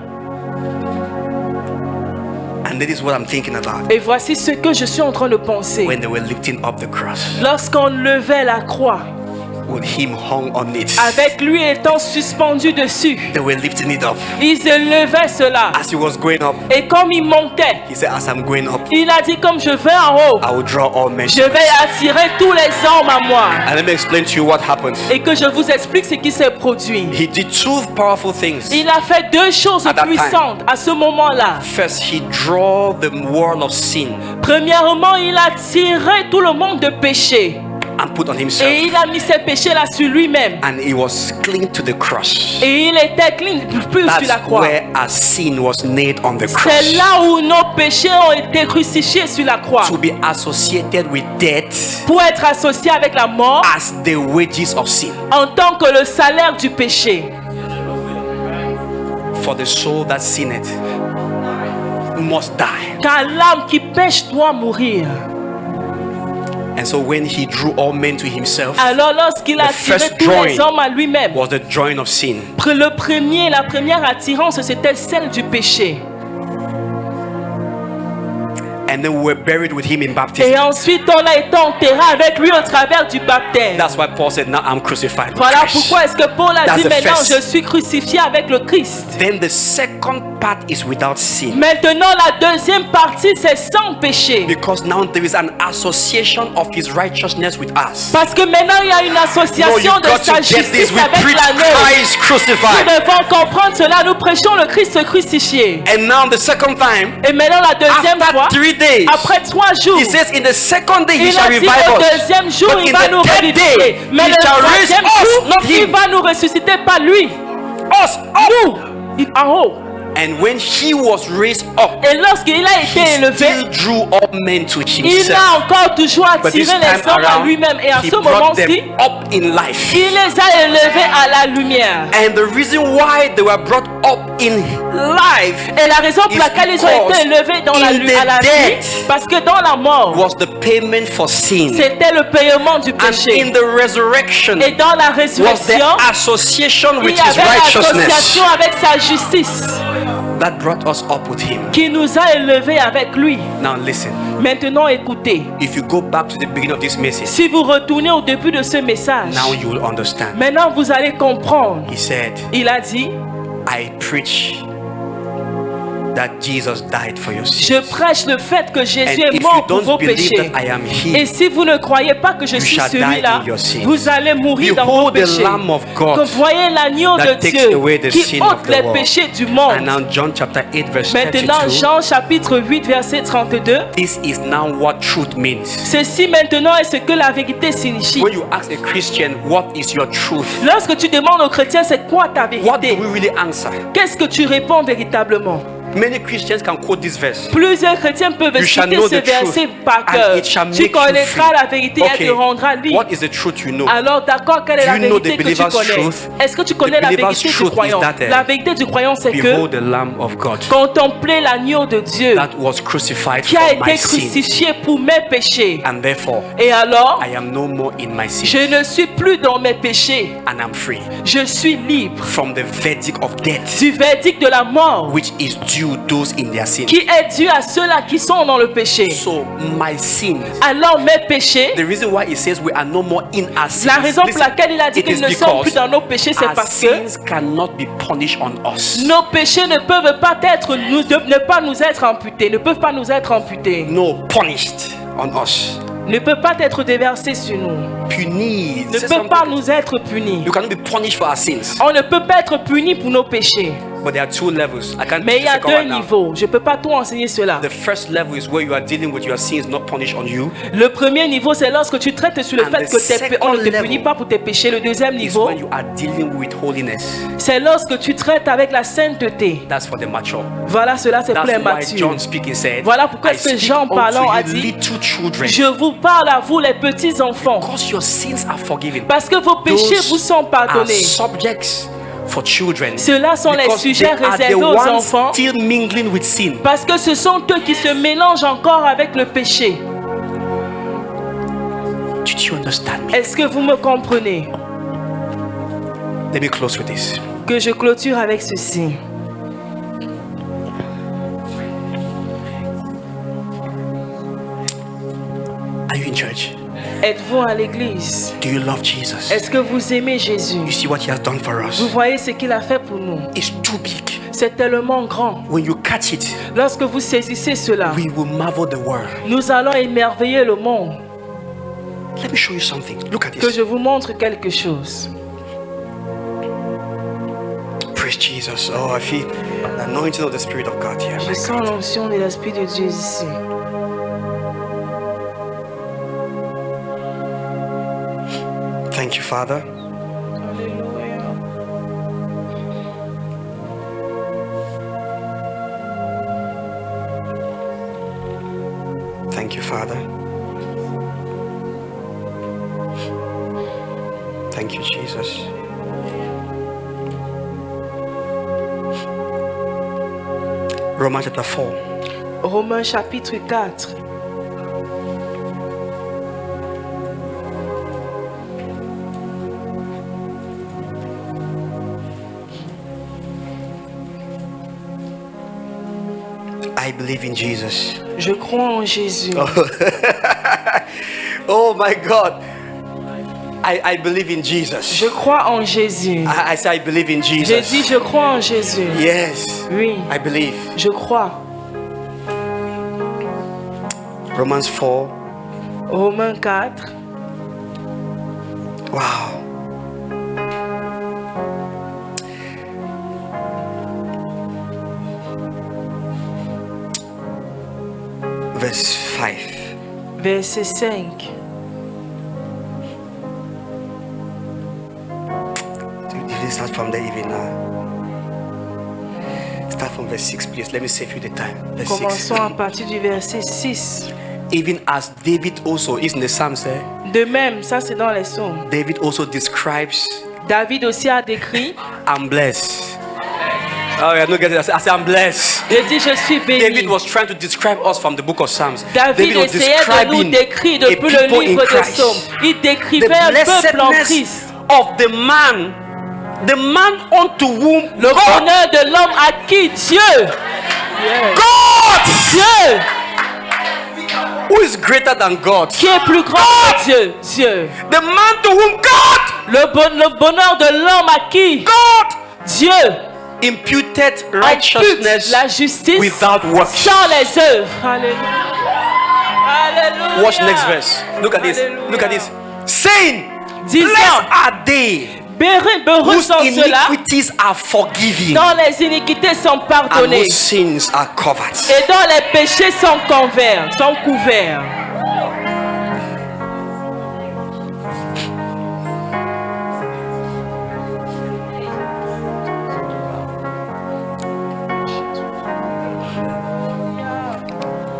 and that is what I'm thinking about. Et voici ce que je suis en train de penser. When they were lifting up the cross, Lorsqu'on levait la croix, with him hung on it, avec lui étant suspendu dessus, they were lifting it up. ils levaient cela. As he was going up, Et comme il montait, he said, as I'm going up, il a dit comme je vais en haut, I will draw all men. je vais attirer tous les hommes à moi. And let me explain to you what happened. Et que je vous explique ce qui s'est produit. He did two powerful things. Il a fait deux choses At that puissantes à ce moment-là. First, he drew the wall of sin Premièrement, il a tiré tout le monde de péché. and put on himself, Et il a mis ses péchés là sur lui-même. and he was clean to the cross. Et il était clean, plus sur la That's croix. where our sin was nailed on the C'est cross. là où nos péchés ont été crucifiés sur la croix. To be associated with death Pour être associé avec la mort as the wages of sin. en tant que le salaire du péché. For the soul that sinneth must die. Car l'âme qui pêche doit mourir. And so when he drew all men to himself, Alors lorsqu'il a The attiré first tous les drawing hommes à lui-même, was the drawing of sin. la première attirance, c'était celle du péché. And then we were buried with him in baptism. Et ensuite, on a été enterré avec lui au travers du baptême. That's why Paul said, now I'm crucified with Voilà Christ. pourquoi est-ce que Paul a That's dit the maintenant first. je suis crucifié avec le Christ. Then the second part is without sin. Maintenant, la deuxième partie, c'est sans péché. Because now there is an association of his righteousness with us. Parce que maintenant, il y a une No, association you de got sa to get this. justice We avec preach la nôtre. Christ Nous crucified. devons comprendre cela. Nous prêchons le Christ crucifié. And now the second time, Et maintenant, la deuxième fois, after 3 days, après 3 jours, he says in the second day he il shall a dit revive au us. deuxième jour, But il in va the nous third revivifier. day, Mais he le shall raise troisième us, jour, not il him. va nous ressusciter, pas lui. Us up. Nous, en haut. And when he was raised up, Et lorsqu'il a he été élevé, still drew all men to il himself. a encore toujours But this attiré les time hommes à around, lui-même. Et à he ce brought them moment-ci, up in life. il les a élevés à la lumière. And the reason why they were brought up in life Et la raison pour is laquelle ils ont because été élevés dans la, in the à la vie, death parce que dans la mort, was the payment for sin. c'était le paiement du And péché. in the resurrection Et dans la was the résurrection, association il with y his avait righteousness l'association avec sa justice that brought us up with him. qui nous a élevés avec lui. Now listen, Maintenant, écoutez. if you go back to the beginning of this message, Si vous retournez au début de ce message, now you will understand. maintenant vous allez comprendre. He said, Il a dit, I preach that Jesus died for your je sins. prêche le fait que Jésus And est if mort you pour vos don't believe péchés. that I am Et he, si vous ne croyez pas que je you suis shall die celui-là, in your sins. vous allez mourir dans vos Behold the péchés. Lamb of Que God voyez l'agneau de that takes Dieu away the qui sin of ôte the les world. péchés du And monde. now John chapter 8 verse Maintenant, 32. Jean chapitre 8 verset 32. This is now what truth means. Ceci maintenant est ce que la vérité signifie. When you ask a Christian, what is your truth? Lorsque tu demandes aux chrétiens c'est quoi ta What do vérité, we really answer? qu'est-ce que tu réponds véritablement? Many Christians can quote this verse. Plusieurs chrétiens peuvent You shall citer know ce the truth, verset par and cœur. it shall Tu make you connaîtras free. la vérité et elle te rendra libre. What is the truth you know? Alors d'accord, quelle est Do la you know vérité the que tu believer's connais? truth? Est-ce que tu connais The la believer's vérité du truth is croyant? that, La vérité du croyant c'est que Behold the Lamb of God contempler l'agneau de Dieu that was crucified qui for a my été sin. crucifié pour mes péchés. And therefore, Et alors, I am no more in my sin. je ne suis plus dans mes péchés. And I'm free Je suis libre from the verdict of death, du verdict de la mort which is due those in their sin. qui est dû à ceux-là qui sont dans le péché. So my sins, Alors mes péchés, the reason why it says we are no more in our sins, la raison pour listen, laquelle il a dit it qu'ils is ne sont plus because dans nos péchés, c'est our parce que sins cannot be punished on us. nos péchés ne peuvent pas être ne pas nous être amputés, ne peuvent pas nous être amputés, No, punished on us. ne peuvent pas être déversés sur nous, Punished. ne Say peuvent pas something. nous être punis. You cannot be punished for our sins. On ne peut pas être puni pour nos péchés. But there are two levels. I can't Mais il teach y a the second deux one now. niveaux. Je ne peux pas tout enseigner cela. The first level is where you are dealing with your sins not punished on you. Le premier niveau, c'est lorsque tu traites sur le And fait the que on ne te second punit level pas pour tes péchés. Le deuxième Is niveau, when you are dealing with holiness. c'est lorsque tu traites avec la sainteté. That's for the mature. Voilà, cela c'est pour les That's why matures. John speaking said, Voilà pourquoi I est-ce que speak Jean unto parlant a you dit, little children, je vous parle à vous les petits enfants, because your sins are forgiven. parce que vos péchés Those vous sont are pardonnés. subjects for children. Ceux-là sont les Because sujets they are réservés the aux ones enfants, still mingling with sin. parce que ce sont eux qui se mélangent encore avec le péché. Did you understand me? Est-ce que vous me comprenez? Let me close with this. Que je clôture avec ceci. Are you in church? Êtes-vous à l'église? Do you love Jesus? Est-ce que vous aimez You Jésus? see what he has done for Vous us? voyez ce qu'il a fait pour nous? It's too big. C'est tellement grand. When you catch it, Lorsque vous saisissez cela, we will marvel the world. nous allons émerveiller le monde. Let me show you something. Look at Que this. je vous montre quelque chose. Praise Jesus. Oh, I feel the anointing of the Spirit of God here. Je sens l'onction de l'Esprit de Dieu ici. Thank you, Father. Thank you, Father. Thank you, Jesus. Romans chapter 4. Romains chapitre 4. I believe in Jesus. Je crois en Jésus. Oh my God. I believe in Jesus. Je crois en Jésus. I say I believe in J'ai Jesus. dit je crois en Jésus. Yes. Oui, I believe. je crois. Romans 4. Romains 4. Wow. Verse 5. Verset 5. Did you start from there even now? Start from verse 6, please. Let me save you the time. Verse 6. Commençons à partir du verset 6. Even as David also is in the Psalms there, De même, ça c'est dans les psaumes. David also describes, David aussi a décrit, I'm blessed. Oh, yeah, no, get it. I say I'm blessed. il dit je suis béni. David was trying to describe us from the book of Psalms. David was essayait de nous décrire a depuis le people in livre des Christ. psaumes. Il The décrivait un peuple en blessedness Christ. of the man unto whom Le bonheur de l'homme à qui Dieu, God, Dieu, who is greater than God, qui est plus grand que Dieu, Dieu. the man to whom God, Le bonheur de l'homme à qui God Dieu imputed impute righteousness la justice without works. sans les œuvres. Alléluia. Alléluia. Watch next verse. Look at this. Alléluia. Look at this. Saying, Disant, blessed are they heureux whose sont ceux-là iniquities are forgiven dont les iniquités sont and pardonnées whose sins are covered. et dont les péchés sont couverts.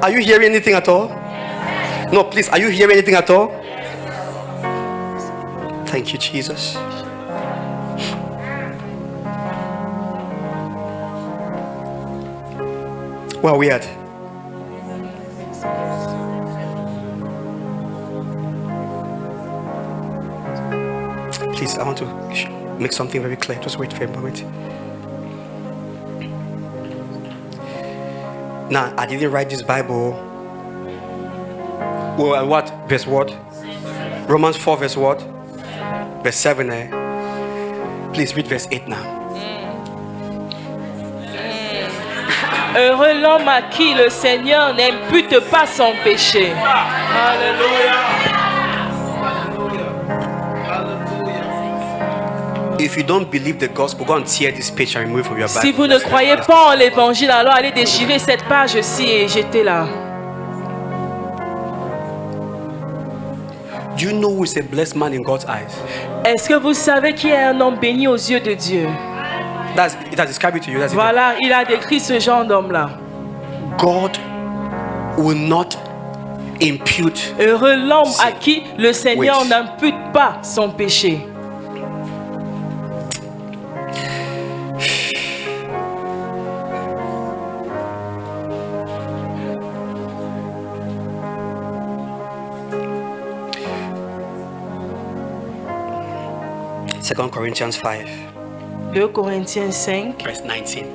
Are you hearing anything at all? No, please. Are you hearing anything at all? Thank you, Jesus. Where are we at? Please, I want to make something very clear. Just wait for a moment. Now, I didn't write this Bible. Well, what? Verse what? Romans 4, verse what? Verse 7. Please read verse 8 now. Heureux l'homme à qui le Seigneur n'impute pas son péché. If you don't believe the gospel, go and tear this page and remove it from your Bible. Si vous ne croyez pas en l'évangile, alors allez déchirer cette page-ci et jetez-la. Do you know who is a blessed man in God's eyes? Est-ce que vous savez qui est un homme béni aux yeux de Dieu? It has described it to you. That's Voilà, il a décrit ce genre d'homme-là. God will not impute. Heureux l'homme à qui le Seigneur Wait. n'impute pas son péché. Second Corinthians 5, 2 Corinthiens 5, verse 19.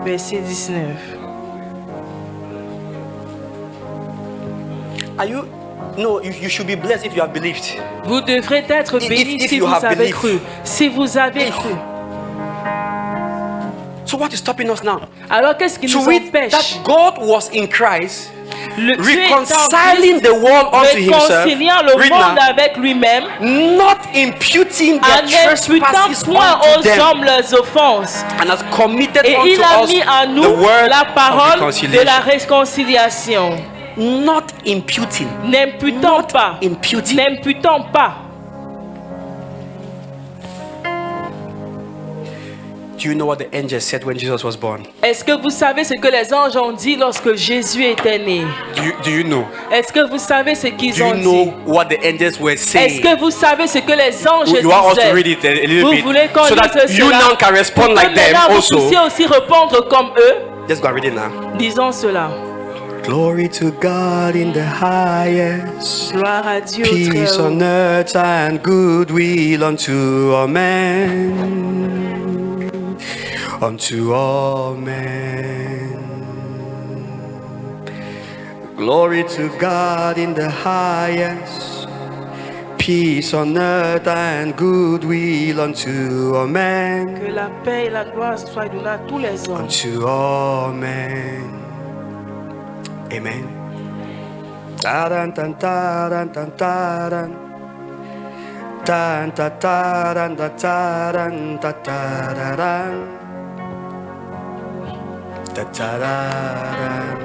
verset 19. Are you? No, you should be blessed if you have believed. Vous devrez être bénis if si you vous have avez believed. cru. Si vous avez If- cru. So what is stopping us now? Alors qu'est-ce qui To nous read empêche? that God was in Christ, Le Dieu est en reconciling Christ, the world unto himself, réconciliant le read monde now, avec lui-même, not imputing en their n'imputant trespasses point unto aux them, hommes leurs offenses. and has committed Et il unto a us mis en nous the word la of parole de reconciliation. la réconciliation. Not imputing. N'imputons Not pas. imputing. N'imputons pas. Do you know what the angel said when Jesus was born? Est-ce que vous savez ce que les anges ont dit lorsque Jésus était né? Do you know? Est-ce que vous savez ce qu'ils Do ont you dit? know what the angels were Est-ce saying? que vous savez ce que les anges You want us to disaient? read it a little Vous bit voulez qu'on so lise that you cela? now can respond Pour like que them maintenant vous also. puissiez aussi répondre comme eux. Just go and read it now. Disons cela. Glory to God in the highest. Gloire à Dieu au très Peace haut. on earth and goodwill unto all men. Unto all men. Glory to God in the highest. Peace on earth and goodwill unto all men. Que la paix et la gloire soient données à tous les hommes. Unto all men. Amen. Taran tan taran tan taran. Tan ta taran ta taran ta tararan. Ta tararan.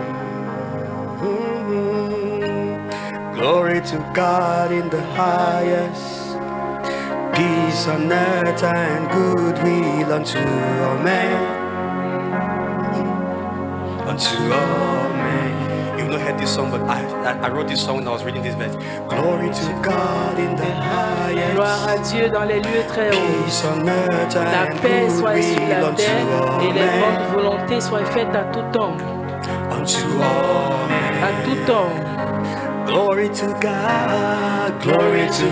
Glory to God in the highest. Peace on earth and goodwill unto all men. Unto all men. You've not heard this song, but I wrote this song when I was reading this verse. Glory to God in the Gloire à highest. Dieu dans les lieux très hauts. Peace on earth La and paix soit sur goodwill la unto terre et all les men. bonnes volontés soient faites à tout homme. Unto all men. À tout homme. Glory to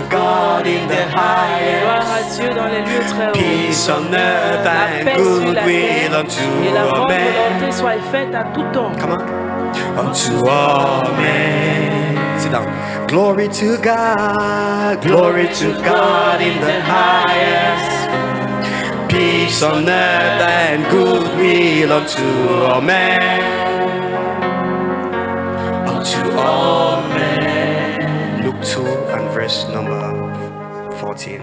God in the highest. Gloire à Dieu dans les lieux très hauts. Peace on earth La and paix sur la goodwill terre unto et la all bonne men. volonté soit faite à tout homme. Come on. Unto all men. Sit down. Glory to God in the highest. Peace on earth and goodwill unto all men. Unto all men. Luke 2 and verse number 14.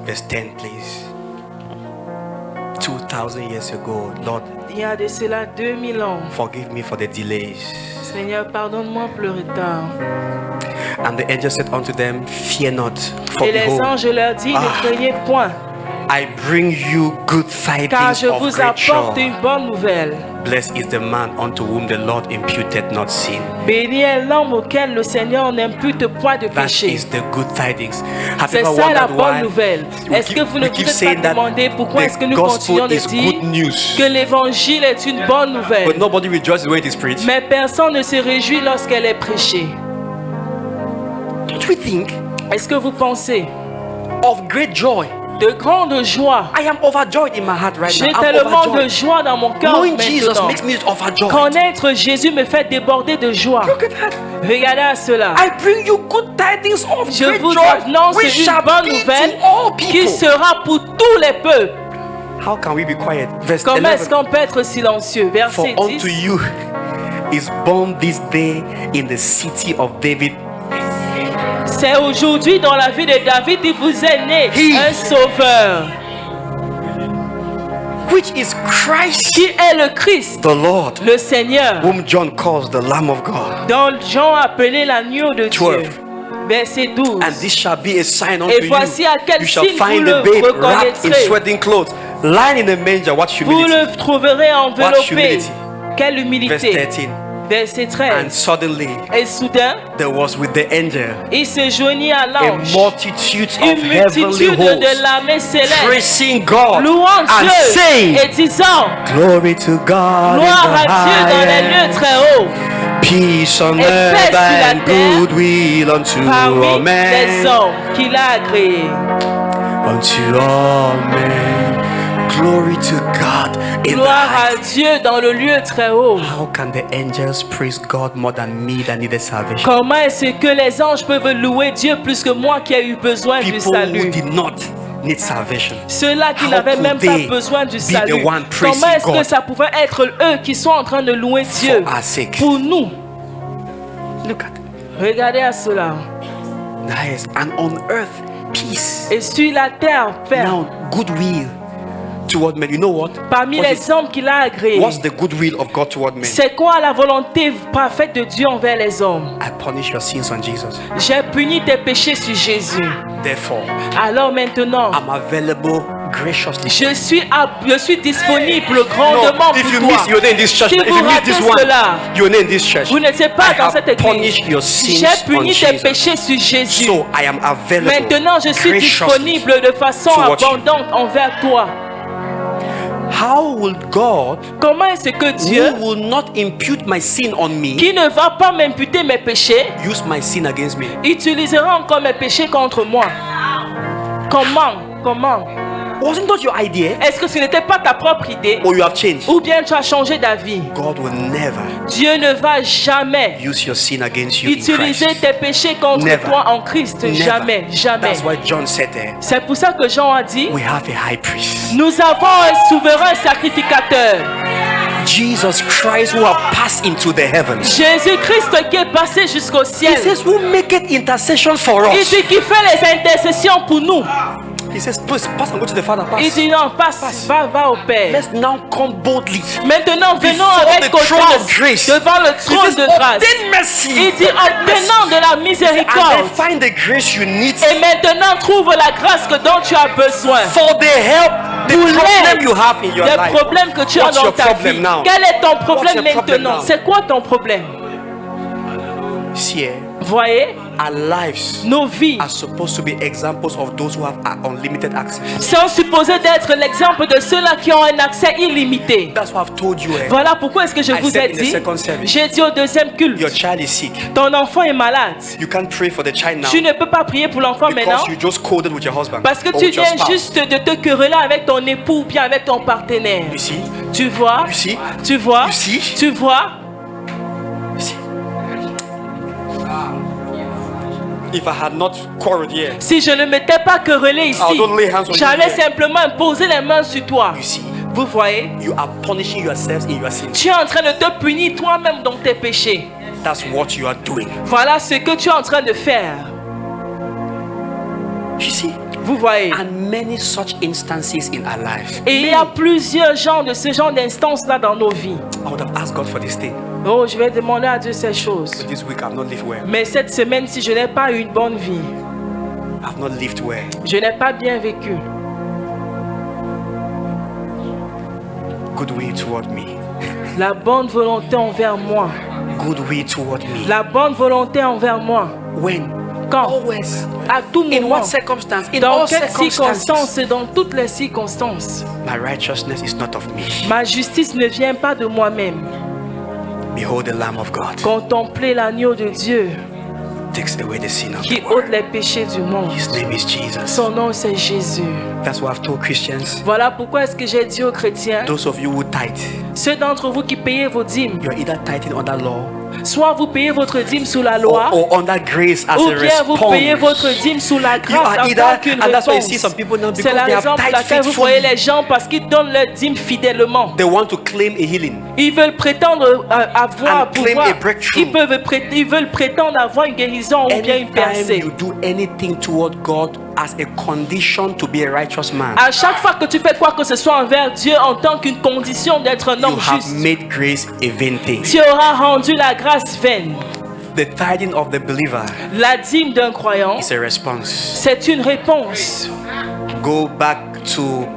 Verse 10, please. 2,000 years ago, Lord, Il y a de cela 2000 ans. forgive me for the delays. Seigneur, pardonne-moi pour le retard. And the angel said unto them, fear not, for Et les behold, anges leur disent, Ah. ne craignez point, I bring you good car tidings je of vous great apporte joy. une bonne nouvelle. Blessed is the man unto whom the Lord imputed not sin. Béni est l'homme auquel le Seigneur n'impute point de That péché. is the good tidings. Have you C'est ever ça la wondered bonne why nouvelle. we Est-ce que vous ne we keep vous saying êtes pas that demandé pourquoi est-ce que nous the continuons gospel de is dire good news, que l'évangile est une bonne nouvelle, but nobody rejoices when it is preached? mais personne ne se réjouit lorsqu'elle est prêchée? Don't we think Est-ce que vous pensez of great joy? de grande joie? I am overjoyed in my heart right J'ai now. I'm tellement de overjoyed. joie dans mon cœur Knowing Jesus maintenant. makes me overjoyed. Connaître Jésus me fait déborder de joie. Look at that. Regardez à cela. I bring you good tidings of Je great vous joy, annonce which une shall bonne be nouvelle to all qui people. sera pour tous les peuples. How can we be quiet? Verse Comment est-ce 11. qu'on peut être silencieux? For Verset unto 10. you is born this day in the city of David C'est aujourd'hui dans la vie de David, il vous est né un sauveur. Which is Christ, Qui est le Christ, the Lord, le Seigneur, whom John calls the Lamb of God. dont Jean appelait l'agneau de 12. Dieu. Verset 12. And this shall be a sign unto Et voici à you. quel You shall signe vous find le the babe wrapped in reconnaîtrez. sweating clothes, lying in a manger. What Vous humility. le trouverez enveloppé. humility. Quelle Verse humilité. 13. Verset And 13. suddenly Et soudain, there was with the angel il se joignit à a l'ange. multitude of Une heavenly multitude de hosts l'armée céleste. praising God Louant and Dieu saying, et disant Glory to God gloire in the à Dieu dans les lieux highest, très hauts, peace on et paix earth sur la and terre goodwill unto all parmi les men. hommes qu'il a agréés. Unto all men. Glory to God in the Gloire à highest. Dieu dans le lieu très haut. How can the angels praise God more than me that needed salvation? Comment est-ce que les anges peuvent louer Dieu plus que moi qui ai eu besoin du People who salut? did not need salvation. Ceux-là qui How n'avaient could même pas they besoin du be the salut. one praising Comment est-ce que God ça pouvait être eux qui sont en train de louer Dieu for our sake? pour nous? Look at Regardez à cela. nice. And on earth, peace. Et sur la terre, Père, Now, goodwill toward men. You know what? parmi What les is- hommes qu'il a agréés, What's the goodwill of God toward men? c'est quoi la volonté parfaite de Dieu envers les hommes? I punish your sins on Jesus. J'ai puni tes péchés sur Jésus. Therefore, Alors maintenant, I'm available graciously. je suis disponible grandement No, if you pour miss, toi. you're in this church. Si If vous you miss ratez this one, cela, you're in this church. vous n'étiez pas I dans have cette église. punished your sins J'ai on puni tes Jesus. péchés sur Jésus. So I am available Maintenant, je suis graciously. disponible de façon towards you. abondante envers toi. How will God, Comment est-ce que Dieu, who will not impute my sin on me, qui ne va pas m'imputer mes péchés, use my sin against me? utilisera encore mes péchés contre moi? Comment? Wasn't that your idea? Est-ce que ce n'était pas ta propre idée? Or you have changed? Ou bien tu as changé d'avis? God will never Dieu ne va jamais use your sin against you in utiliser Christ. tes péchés contre Never. toi en Christ. Never. Jamais, jamais. That's why John said there, C'est pour ça que Jean a dit, we have a high priest, nous avons un souverain sacrificateur. Jesus Christ, who have passed into the heavens. Jésus-Christ qui est passé jusqu'au He ciel. says, who maketh intercession for Il us. dit qu'il fait les intercessions pour nous. He says, please pass and go to the Father. Il Pass. dit non, passe, va au Père. Let's now come boldly. Maintenant, venons Before avec the throne of audace grace. devant le He trône says, de grâce. obtain mercy. Il dit obtenant de la And miséricorde. then find the grace you need Et maintenant, trouve la grâce dont tu as besoin. for the help, the Pour problem l'aide you have in your des life. problèmes que tu as What's dans your ta problem vie. now? Quel est ton What's problème your problem maintenant? now? C'est quoi ton problème? See, Voyez, our lives nos vies are supposed to be examples of those who have unlimited access. sont supposées d'être l'exemple de ceux-là qui ont un accès illimité. That's what I've told you. Voilà pourquoi est-ce que je I vous said ai in the dit, second service, j'ai dit au deuxième your culte, child is sick. ton enfant est malade. You can't pray for the child now Tu ne peux pas prier pour l'enfant maintenant because you just coded with your husband parce que or tu with your viens spouse. juste de te quereller avec ton époux ou bien avec ton partenaire. You see? Tu vois? You see? Tu vois? You see? Tu vois? You see? If I had not quarreled here, Si je ne m'étais pas querellé ici, I don't lay hands on you j'allais here. simplement poser les mains sur toi. you see, Vous voyez? you are punishing yourselves in your sins. Tu es en train de te punir toi-même dans tes péchés. That's what you are doing. Voilà ce que tu es en train de faire. You see? Vous voyez? And many such instances in our lives. Et il y a plusieurs genres de ce genre d'instances-là dans nos vies. I would have asked God for this thing. Oh, je vais demander à Dieu ces choses. But this week I've not lived well. Mais cette semaine, si je n'ai pas eu une bonne vie, I've not lived well. je n'ai pas bien vécu, Goodwill toward me. la bonne volonté envers moi, Goodwill toward me. la bonne volonté envers moi, When? quand? Always. À tout In moment, what circumstance? In dans all quelles circumstances. circonstances et dans toutes les circonstances. My righteousness is not of me. Ma justice ne vient pas de moi-même. Behold the Lamb of God. Contemplez l'agneau de Dieu Takes away the sin of qui the ôte world. les péchés du monde. His name is Jesus. Son nom c'est Jésus. That's what I've told Christians. Voilà pourquoi est-ce que j'ai dit aux chrétiens, Those of you who tithe, ceux d'entre vous qui payez vos dîmes, you're either tithing under law Soit vous payez votre dîme sous la loi, or under grace as ou a bien vous payez votre response. dîme sous la You grâce are en either, tant qu'une and that's why you see réponse. some people now, C'est because la they raison have pour tithe laquelle vous voyez faithfully, les gens parce qu'ils donnent leur dîme fidèlement. they want to claim a healing. Ils veulent prétendre avoir, And claim pouvoir. a breakthrough. Ils veulent prétendre avoir une guérison ou bien une Anytime percée. you do anything toward God as a condition to be a righteous man, À chaque fois que tu fais quoi que ce soit envers Dieu en tant qu'une condition d'être un you homme have juste, made grace a vain thing. tu auras rendu la grâce vaine. The tithing of the believer La dîme d'un croyant, is a response. c'est une réponse. Go back to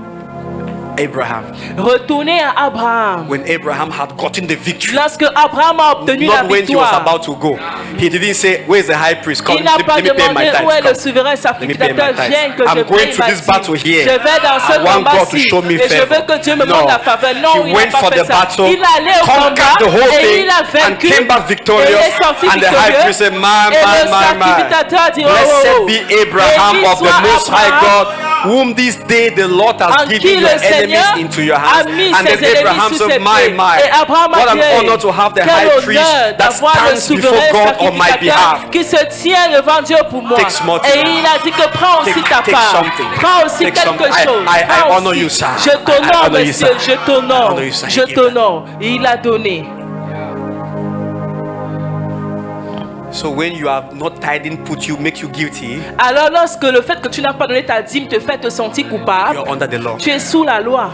Abraham. Retournez à Abraham. When Abraham had gotten the victory, Lorsque Abraham a obtenu la not when he was victoire, about to go, he didn't say, "Where's the high priest? Come, il n'a pas let me pay my demandé où est tithes. le souverain Let me pay sacrificateur. my Viens tithes. que je I'm going paye to ma this battle dîme. here. Je vais dans ce I want God to combat-ci show me et je veux favor." que Dieu me No, montre la faveur. Non, he il n'a went pas for fait the ça. battle, Il allait au conquered combat the whole et thing, il a and vaincu. came back Et victorious. il est sorti And the high victorieux. priest said, "My, Et le my, my, sacrificateur a dit, my. Blessed oh, be Abraham béni of the soit Most High Abraham, God, whom this day the Lord has en qui given le your enemies Seigneur into your a hands." mis And ses then ennemis Abraham sous said, ses "My, pieds. my, Et Abraham a what an dit, honor to have the quel high priest honneur that d'avoir le stands before souverain God on my behalf." sacrificateur qui se tient devant Dieu pour moi. Take small Et things. il a dit que prends aussi ta Take part. something. Prends aussi Take quelque something. chose. I Prends honor aussi. you, sir. Je I t'honore, honor you, monsieur. sir. Je I t'honore. honor you, sir. Je He gave that. t'honore. Et il a donné. So when you have not tithing make you guilty, Alors lorsque le fait que tu n'as pas donné ta dîme te fait te sentir coupable, you're under the law. tu es sous la loi.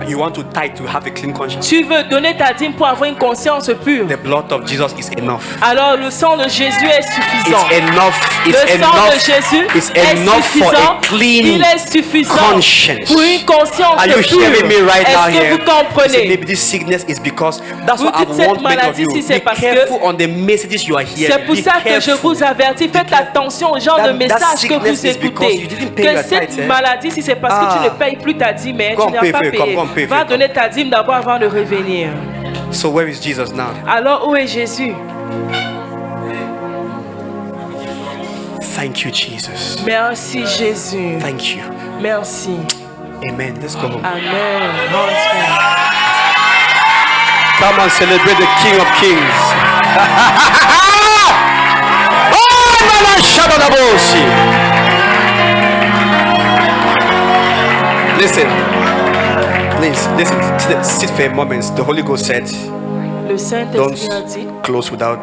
You want to tithe to have a clean conscience. Tu veux donner ta dîme pour avoir une conscience pure. The blood of Jesus is enough. Alors le sang de Jésus est suffisant. It's enough. Le It's sang de enough. Jésus It's est enough for suffisant. a clean Il est suffisant conscience. pour une conscience Are you pure. hearing me right now Est-ce que here? vous You say, comprenez? maybe this sickness is because that's Vous what I dites cette want many of maladie, you. si c'est Be parce que- careful on the messages you are hearing. C'est pour Be ça que je careful. vous avertis. Faites careful. attention aux genres de That messages que sickness vous is because écoutez. you didn't pay Que your cette tithes, eh? maladie, si c'est parce que tu Ah. ne payes plus ta dîme, mais Go tu and n'as pay pas for it, payé. go and pay for Va it. donner ta dîme d'abord avant de revenir. So where is Jesus now? Alors où est Jésus? Thank you, Jesus. Merci Jésus. Thank you. Merci. Amen. Let's go home. Amen. Rentrons. Come and celebrate the King of Kings. Oh, Mala Shadadabosi. Listen. Please, listen. Sit for a moment. The Holy Ghost said, Le don't Saint-Esprit a dit, close without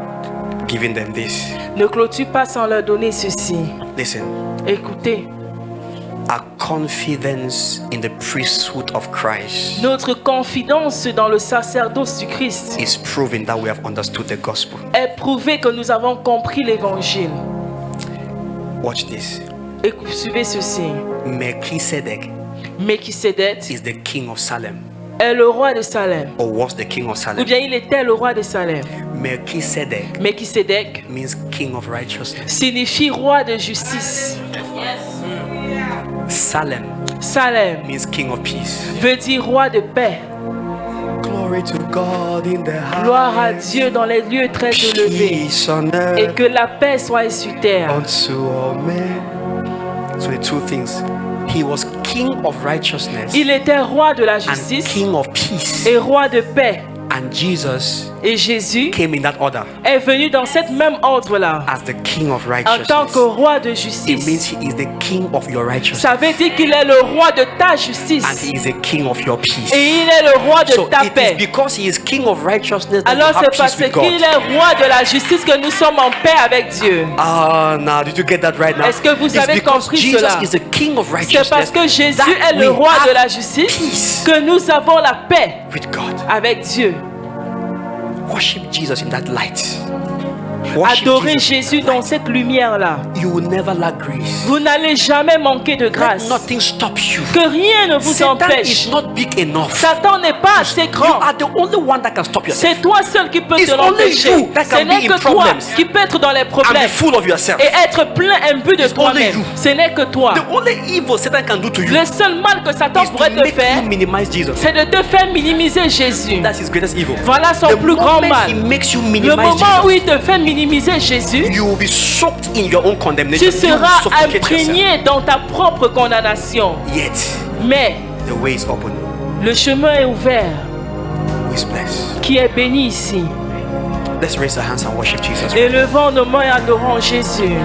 giving them this. ne clôture pas sans leur donner ceci. Listen. Écoutez, Our confidence in the priesthood of Christ notre confidence dans le sacerdoce du Christ is proving that we have understood the gospel. est prouvée que nous avons compris l'évangile. Watch this. Écoutez, suivez ceci. Melchizedek Melchisedec is the king of Salem, est le roi de Salem. or was the king of Ou Salem. bien il était le roi de Salem. Melchizedek Melchisedec means king of righteousness. signifie roi de justice. Salem Salem means king of peace. veut dire roi de paix. Glory to God in the Gloire à highest. Dieu dans les lieux très élevés. Peace on Et earth que la paix soit sur terre. unto all men. So the two things. He was king of righteousness Il était roi de la and justice king of peace. et roi de paix. And Jesus Et Jésus came in that order est venu dans cette même ordre-là. as the king of En tant righteousness. que roi de It justice. means he is the king of your righteousness Ça veut dire qu'il est le roi de ta and justice. he is the king of your peace. Et il est le roi de So ta it is paix. because he is king of righteousness that you Alors have c'est parce peace with God. qu'il est roi de la justice que nous sommes en paix avec Dieu. Ah, now did you get that right now? Est-ce que vous It's avez because compris Jesus cela? is the king of C'est righteousness parce que Jésus that est le we roi de have la justice peace que nous avons la paix with God. avec Dieu. Worship Jesus in that light. Worship Adorez Jesus. Jésus dans cette lumière-là. You will never lack grace. Vous n'allez jamais manquer de Let grâce. nothing stop you. Que rien ne vous Satan empêche. is not big enough. Satan n'est pas assez You grand. are the only one that can stop yourself. C'est toi seul qui peux It's te only l'empêcher. you that Ce can n'est be in que toi problems qui peux être dans les And be problèmes full of yourself. et être plein imbu de It's only toi-même. you. Ce n'est que toi. The only evil Satan can do to you Le seul mal que Satan is pourrait to te make faire, you minimize Jesus. c'est de te faire minimiser Jésus. That's his greatest evil. Voilà son The plus grand moment he mal. makes you Le minimize moment où Jesus, il te fait minimiser Jésus, you will be soaked in your own condemnation. tu You will seras suffocate yourself. imprégné dans ta propre condamnation. Yet Mais the way is open. le chemin est ouvert, Who is blessed? qui est béni ici. Let's raise our hands and worship Jesus. Élevons nos mains et adorons Jésus.